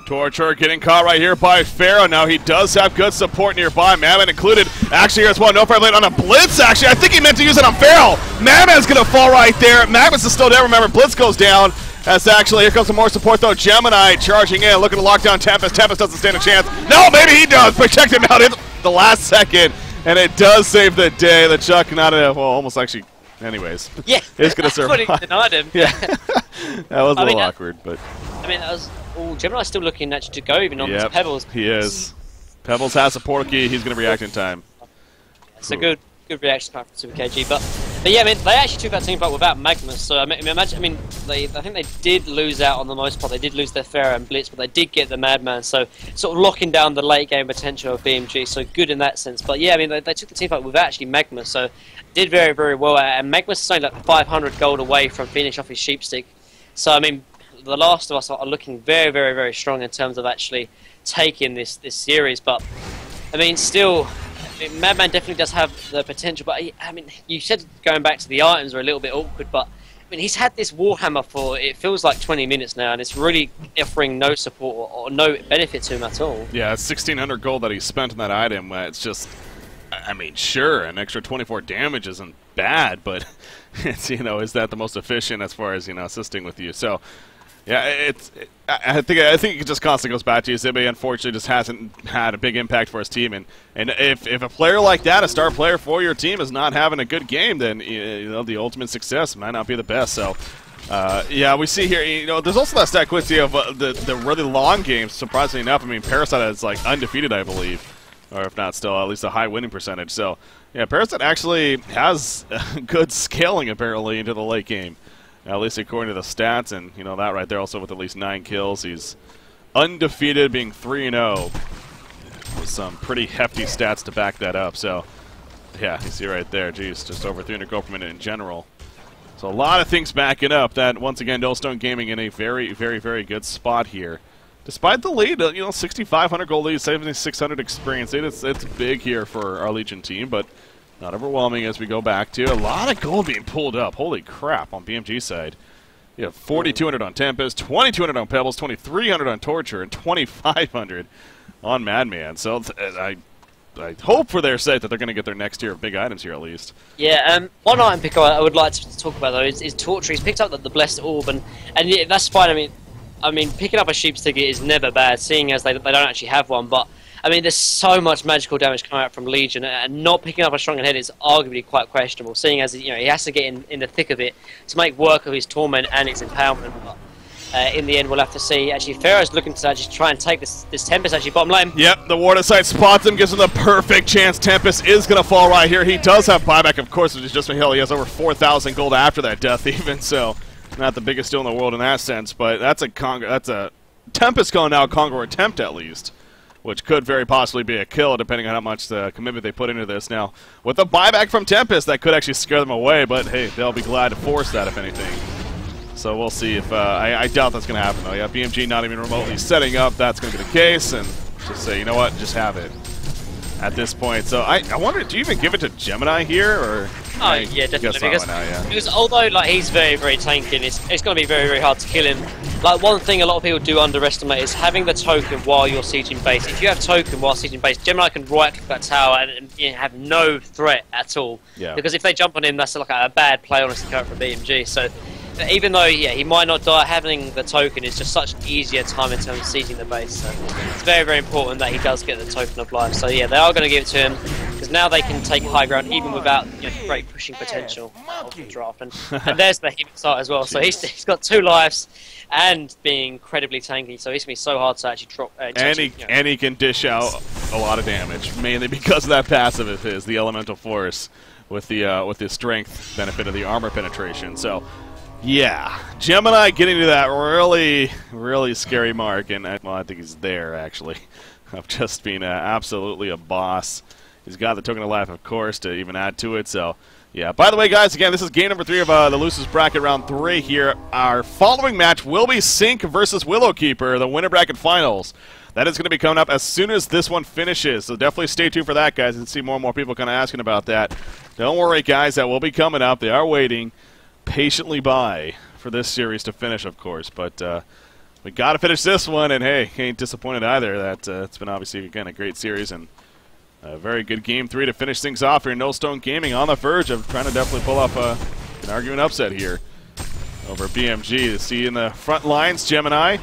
Torture getting caught right here by Pharaoh. Now he does have good support nearby. Madman included. Actually, here's one. No fire late on a Blitz, actually. I think he meant to use it on Pharaoh. Madman's going to fall right there. Magnus is still there. Remember, Blitz goes down. That's actually, here comes some more support, though. Gemini charging in, looking to lock down Tempest. Tempest doesn't stand a chance. No, maybe he does. Protect him out in the last second. And it does save the day. The Chuck, almost actually, anyways. Yeah, it's going to survive. He denied him. Yeah. That was a little awkward, but. I mean, that was. Oh, Gemini's still looking actually to go even on these Pebbles. He is. Pebbles has a portal key. He's going to react in time. It's a good reaction time from Super KG. But yeah, I mean, they actually took that team fight without Magnus. So I think they did lose out on the most part. They did lose their Pharaoh and Blitz, but they did get the Madman. So sort of locking down the late game potential of BMG. So good in that sense. But yeah, I mean, they took the team fight without actually Magnus. So did very, very well. And Magnus is only like 500 gold away from finish off his Sheepstick. So I mean, the Last of Us are looking very, very, very strong in terms of actually taking this series. But I mean, still, Madman definitely does have the potential. But I mean, you said going back to the items are a little bit awkward. But I mean, he's had this Warhammer for it feels like 20 minutes now, and it's really offering no support or no benefit to him at all. Yeah, it's 1,600 gold that he spent on that item. It's just, I mean, sure, an extra 24 damage isn't bad, but it's is that the most efficient as far as assisting with you? So. Yeah, I think it just constantly goes back to Zibby. Unfortunately, just hasn't had a big impact for his team, and if a player like that, a star player for your team, is not having a good game, then the ultimate success might not be the best. So, yeah, we see here. There's also that stat Quincy of the really long games. Surprisingly enough, I mean, Parasite is like undefeated, I believe, or if not, still at least a high winning percentage. So, yeah, Parasite actually has good scaling apparently into the late game. At least according to the stats, and that right there also with at least 9 kills. He's undefeated, being 3-0, with some pretty hefty stats to back that up. So, yeah, you see right there, geez, just over 300 gold per minute in general. So a lot of things backing up that, once again, Nullstone Gaming in a very, very, very good spot here. Despite the lead, 6,500 gold lead, 7,600 experience. It's big here for our Legion team, but not overwhelming as we go back to a lot of gold being pulled up. Holy crap on BMG side. You have 4,200 on Tempest, 2,200 on Pebbles, 2,300 on Torture, and 2,500 on Madman. So I hope for their sake that they're going to get their next tier of big items here at least. Yeah, one item pick I would like to talk about though is Torture. He's picked up the Blessed Orb, and yeah, that's fine. I mean, picking up a Sheep's Ticket is never bad, seeing as they don't actually have one, but I mean, there's so much magical damage coming out from Legion, and not picking up a Stronger Head is arguably quite questionable, seeing as he has to get in the thick of it to make work of his Torment and its Empowerment. But in the end, we'll have to see. Actually, Pharaoh's looking to actually try and take this Tempest actually bottom lane. Yep, the Ward of Sight spots him, gives him the perfect chance. Tempest is going to fall right here. He does have buyback, of course, which is just a hill. He has over 4,000 gold after that death, even, so not the biggest deal in the world in that sense, but that's a Tempest going out Conqueror attempt at least, which could very possibly be a kill depending on how much the commitment they put into this. Now, with a buyback from Tempest, that could actually scare them away, but hey, they'll be glad to force that if anything. So we'll see if, I doubt that's going to happen though. Yeah, BMG not even remotely setting up, that's going to be the case, and just say, you know what, just have it at this point. So I wonder, do you even give it to Gemini here, or? Oh yeah, definitely. Because although like he's very, very tanky, and it's going to be very, very hard to kill him. Like one thing a lot of people do underestimate is having the token while you're sieging base. If you have token while sieging base, Gemini can right-click that tower and you have no threat at all. Yeah. Because if they jump on him, that's like a bad play, honestly, for BMG. So even though he might not die, having the token is just such an easier time in terms of sieging the base. So it's very, very important that he does get the token of life. So yeah, they are going to give it to him because now they can take high ground even without great pushing potential of the draft. And there's the Behemoth start as well. So he's got 2 lives and being incredibly tanky. So he's going to be so hard to actually drop. And he can dish out a lot of damage, mainly because of that passive of his, the Elemental Force, with the strength benefit of the armor penetration. So. Yeah, Gemini getting to that really, really scary mark, and well, I think he's there, actually, of just being absolutely a boss. He's got the token of life, of course, to even add to it, so, yeah. By the way, guys, again, this is game number 3 of the Losers Bracket Round 3 here. Our following match will be Sync versus Willowkeeper, the winner bracket finals. That is going to be coming up as soon as this one finishes, so definitely stay tuned for that, guys, and see more and more people kind of asking about that. Don't worry, guys, that will be coming up. They are waiting patiently by for this series to finish, of course, but we got to finish this one, and hey, ain't disappointed either. That it's been obviously again a great series and a very good game 3 to finish things off here. No Stone Gaming on the verge of trying to definitely pull off an argument upset here over BMG. To see in the front lines, Gemini,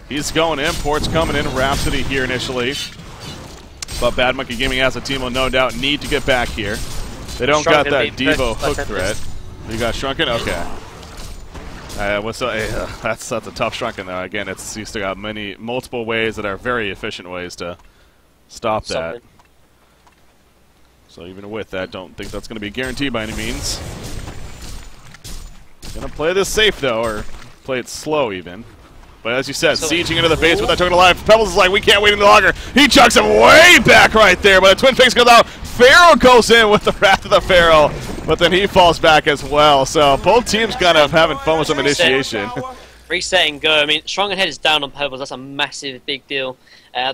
he's going in. Port's coming in. Rhapsody here initially, but Bad Monkey Gaming as a team will no doubt need to get back here. They don't got that Devo hook threat. You got Shrunken? Okay. That's a tough Shrunken though. Again, you still got multiple ways that are very efficient ways to stop that. So even with that, don't think that's going to be guaranteed by any means. Gonna play this safe though, or play it slow even. But as you said, sieging into the base with that token of life. Pebbles is like, we can't wait any longer. He chucks him way back right there, but the Twin Face goes out. Pharaoh goes in with the Wrath of the Pharaoh, but then he falls back as well. So both teams kind of having fun with some initiation. Reset and go. I mean, Strong and Head is down on Pebbles. That's a massive, big deal.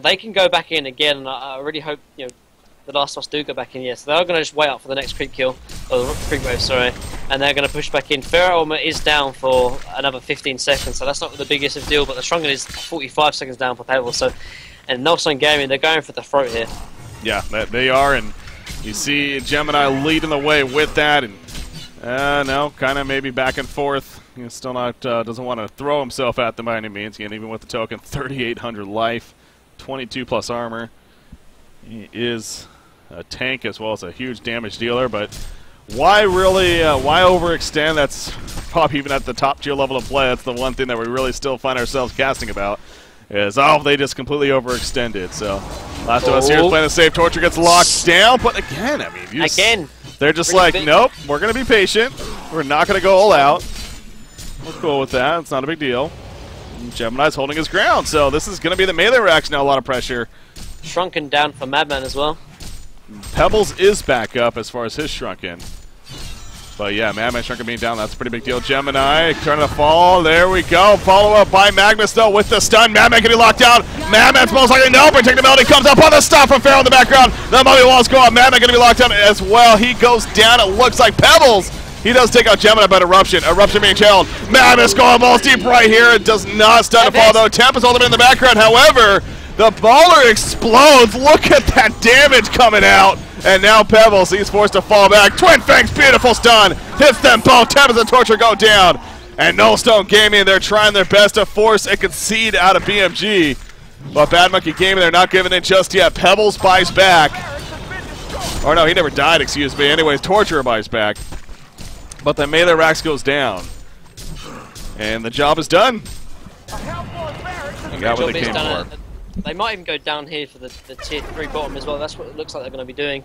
They can go back in again, and I really hope the Last of Us do go back in. Yeah, so they're going to just wait out for the next creep kill, or creep wave, sorry, and they're going to push back in. Pharaoh Armor is down for another 15 seconds, so that's not the biggest of deal. But the Strong is 45 seconds down for Pebbles. So, and Null Gaming, they're going for the throat here. Yeah, they are, and you see Gemini leading the way with that, and no, kind of maybe back and forth. He's still not doesn't want to throw himself at them by any means. Again, even with the token, 3,800 life, 22 plus armor. He is a tank as well as a huge damage dealer, but why really, why overextend? That's probably even at the top tier level of play. That's the one thing that we really still find ourselves casting about. Is, they just completely overextended. So, Last of Us here is playing the safe. Torture gets locked down, but again, I mean, they're just like, nope, we're going to be patient. We're not going to go all out. We're cool with that. It's not a big deal. And Gemini's holding his ground, so this is going to be the melee reaction now. A lot of pressure. Shrunken down for Madman as well. Pebbles is back up as far as his Shrunken. But yeah, Madman Shrunken being down, that's a pretty big deal. Gemini trying to fall. There we go. Follow up by Magnus though with the stun. Madman getting locked down. Madman's most likely no. Protectability comes up on the stop from Pharaoh in the background. The mummy walls go up. Madman going to be locked down as well. He goes down. It looks like Pebbles. He does take out Gemini, but Eruption being channeled. Madness going balls deep right here. It does not stun to fall though. Tempest holding him in the background. However, the baller explodes. Look at that damage coming out. And now Pebbles, he's forced to fall back. Twin Fangs, beautiful stun. Hits them both. Tempest and Torture go down. And No Stone Gaming, they're trying their best to force a concede out of BMG. But Bad Monkey Gaming, they're not giving in just yet. Pebbles buys back. Or no, he never died, excuse me. Anyways, Torture buys back. But the melee Rax goes down. And the job is done. They got what they came for. They might even go down here for the tier 3 bottom as well. That's what it looks like they're going to be doing.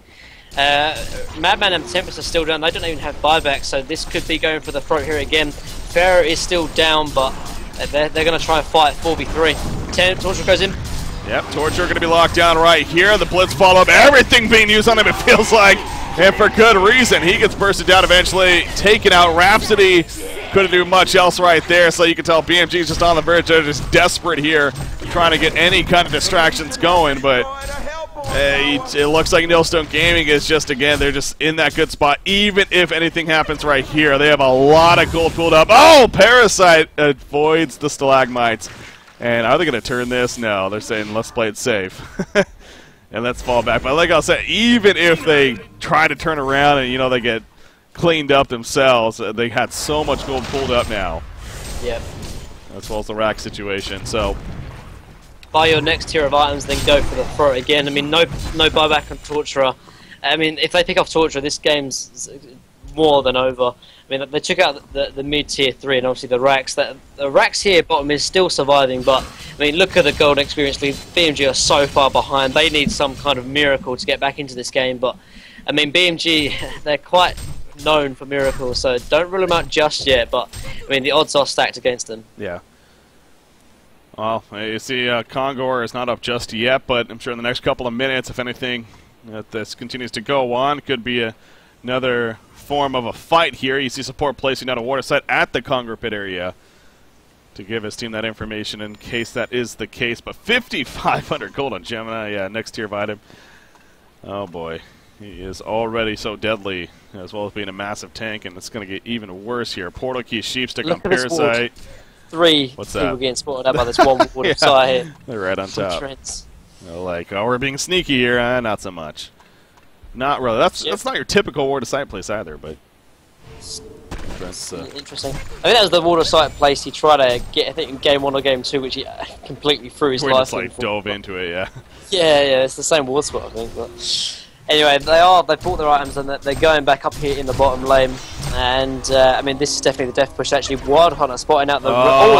Madman and Tempest are still down. They don't even have buyback, so this could be going for the throat here again. Pharaoh is still down, but They're going to try and fight 4v3. Torture goes in. Yep, Torture going to be locked down right here. The Blitz follow-up, everything being used on him, it feels like. And for good reason. He gets bursted down eventually, taken out. Rhapsody couldn't do much else right there, so you can tell BMG is just on the verge. They're just desperate here, trying to get any kind of distractions going, but it looks like Null Gaming is just, again, they're just in that good spot. Even if anything happens right here, they have a lot of gold pulled up. Oh, Parasite avoids the stalagmites. And are they going to turn this? No, they're saying let's play it safe. And let's fall back. But like I said, even if they try to turn around and, you know, they get cleaned up themselves, they had so much gold pulled up now. Yep. As well as the rack situation. So buy your next tier of items, then go for the throat again. I mean, no buyback on Torturer. I mean, if they pick off Torturer, this game's more than over. I mean, they took out the mid tier 3 and obviously the racks. The racks here bottom is still surviving, but I mean, look at the gold experience lead. BMG are so far behind. They need some kind of miracle to get back into this game. But I mean, BMG, they're quite known for miracles, so don't rule them out just yet. But I mean, the odds are stacked against them. Yeah. Well, you see, Kongor is not up just yet, but I'm sure in the next couple of minutes, if anything, if this continues to go on, could be another form of a fight here. You see support placing down a water site at the Kongor pit area to give his team that information in case that is the case. But 5,500 gold on Gemini, yeah, next tier of item. Oh boy, he is already so deadly, as well as being a massive tank, and it's going to get even worse here. Portal Key, Sheepstick on Parasite. 3 What's people that? getting spotted out by this one water site here. They're right on top. Trends. They're like, oh, we're being sneaky here. Not so much. Not really. That's not your typical water site place either, but that's interesting. I think that was the water site place he tried to get, I think, in game 1 or game 2, which he completely threw his life. Just like dove into it, yeah. Yeah, it's the same water spot, I think. But anyway, they bought their items and they're going back up here in the bottom lane. And I mean, this is definitely the death push. Actually, Wild Hunter spotting out the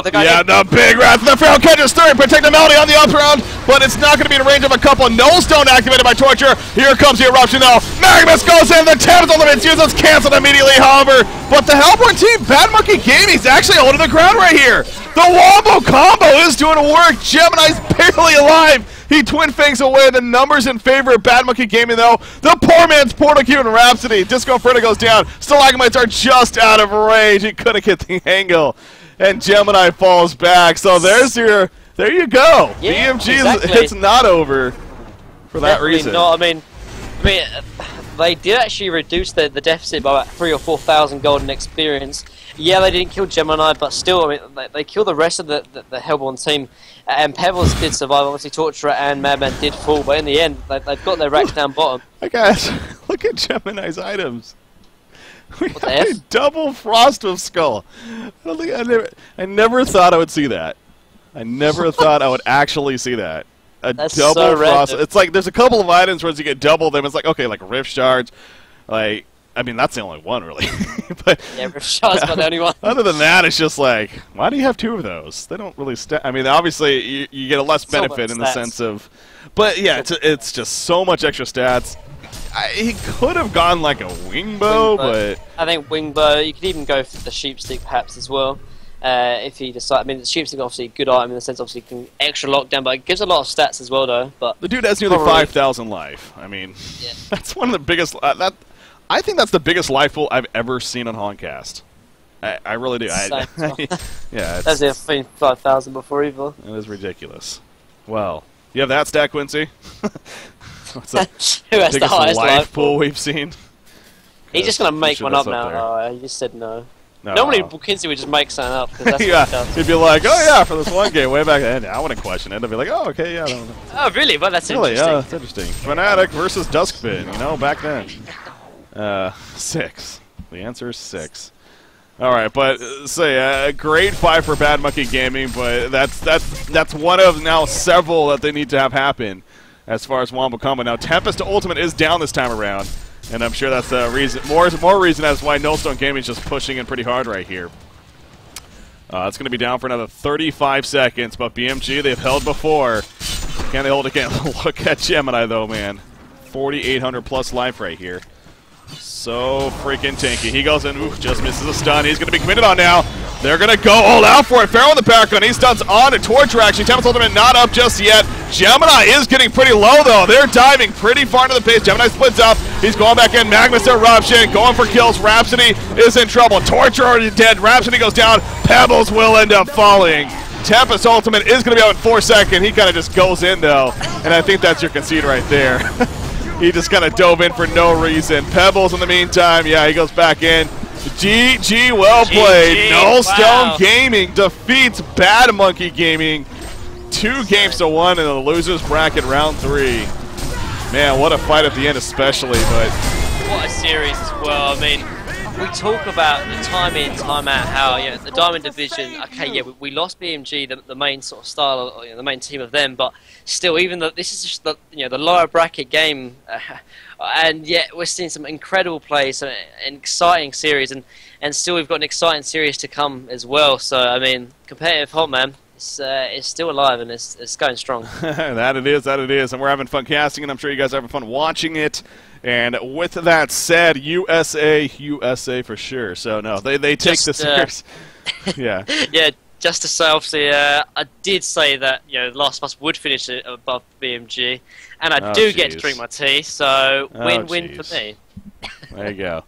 the guy. Yeah, the big rat. The Pharaoh catches 3, protect the Melody on the up round, but it's not going to be in range of a couple. Nullstone activated by Torture. Here comes the eruption though. Magnus goes in. The Thames Ultimate uses canceled immediately. However, but the Hellborn team, Bad Monkey Gaming, is actually holding the ground right here. The Wombo combo is doing work. Gemini's barely alive. He twin fangs away. The numbers in favor of Bad Monkey Gaming, though. The poor man's Portal Q and Rhapsody. Disco Inferno goes down. Stalagmites are just out of range. He couldn't get the angle. And Gemini falls back. So there you go. Yeah, BMG, exactly. It's not over for that reason. No, I mean, they did actually reduce the deficit by about 3,000 or 4,000 golden experience. Yeah, they didn't kill Gemini, but still, I mean, they killed the rest of the Hellborn team. And Pebbles did survive. Obviously, Torturer and Madman did fall, but in the end, they've got their racks down bottom. Guys, look at Gemini's items. We What have the a F? double Frost of Skull. I never thought I would see that. I never thought I would actually see that. That's Double so Frost. random. It's like there's a couple of items where you get double them. It's like, okay, like Rift Shards. Like, I mean, that's the only one, really. But Yeah, Rift Shards not the only one. other than that, it's just like, why do you have 2 of those? They don't really I mean, obviously, you get a less So benefit much in the stats. sense of... But, yeah, it's just so much extra stats. He could have gone like a Wingbow, but... I think Wingbow, you could even go for the Sheepstick perhaps as well. If he decides, I mean, the Sheepstick is obviously a good item in the sense, obviously, you can extra lockdown, but it gives a lot of stats as well, though. But the dude has nearly probably 5,000 life. I mean, Yeah. that's one of the biggest... I think that's the biggest life pool I've ever seen on Honcast. I really do. Same. Yeah, That's it, 5,000 before either. it is ridiculous. Well, you have that stat, Quincy? What's the Who has the biggest highest life pool we've seen? He's just going to make one up there. now. Oh, he just said no. No. Normally, Kinsey would just make something up. 'Cause that's Yeah, what he does. he'd be like, oh yeah, for this one game way back then. I wouldn't question it. I'd be like, oh, okay, yeah. I don't know. Oh, really? Well, that's Really, interesting. yeah, that's interesting. Fnatic versus Duskbin, you know, back then. 6. The answer is 6. All right, but say a great fight for Bad Monkey Gaming, but that's one of now several that they need to have happen as far as Wombo combo. Now Tempest to Ultimate is down this time around, and I'm sure that's the reason, more reason as why Nullstone Gaming is just pushing in pretty hard right here. It's going to be down for another 35 seconds, but BMG, they've held before. Can they hold again? Look at Gemini, though, man. 4,800 plus life right here. So freaking tanky. He goes in, ooh, just misses a stun. He's going to be committed on now. They're going to go all out for it. Pharaoh in the back gun. He stuns on a Torture, actually. Tempest Ultimate not up just yet. Gemini is getting pretty low, though. They're diving pretty far into the base. Gemini splits up. He's going back in. Magnus Eruption going for kills. Rhapsody is in trouble. Torture already dead. Rhapsody goes down. Pebbles will end up falling. Tempest Ultimate is going to be out in 4 seconds. He kind of just goes in, though. And I think that's your concede right there. He just kind of dove in for no reason. Pebbles, in the meantime, yeah, he goes back in. GG, well played. Null Stone Gaming defeats Bad Monkey Gaming 2-1 in the losers bracket round 3. Man, what a fight at the end, especially. But what a series as well. I mean, we talk about the time in, time out, how the Diamond Division. Okay, yeah, we lost BMG, the main sort of style, the main team of them, but still, even though this is just the the lower bracket game. And yet we're seeing some incredible plays, an exciting series, and still we've got an exciting series to come as well. So I mean, competitive hot, man. It's still alive and it's going strong. That it is, and we're having fun casting, and I'm sure you guys are having fun watching it. And with that said, USA for sure. So no, they take the series. Yeah. Yeah. Just to say, obviously, I did say that Last of Us would finish above BMG, and I do get to drink my tea, so win-win for me. There you go.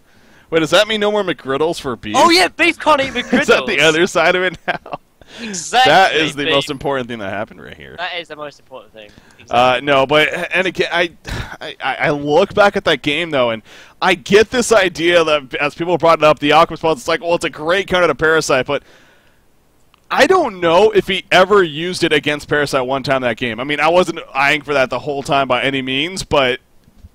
Wait, does that mean no more McGriddles for beef? Oh yeah, beef can't eat McGriddles. Is that the other side of it now? Exactly. That is the most important thing that happened right here. That is the most important thing. Exactly. No, but and again, I look back at that game though, and I get this idea that as people brought it up, the Alchemist Pulse, it's like, well, it's a great counter to Parasite, but I don't know if he ever used it against Parasite one time in that game. I mean, I wasn't eyeing for that the whole time by any means, but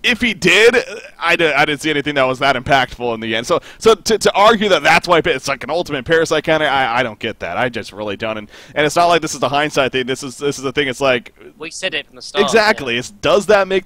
if he did, I didn't see anything that was that impactful in the end. So to argue that that's why it's like an ultimate Parasite counter, I don't get that. I just really don't. And it's not like this is a hindsight thing. This is the thing. It's like we said it from the start. Exactly. Yeah. Does that make the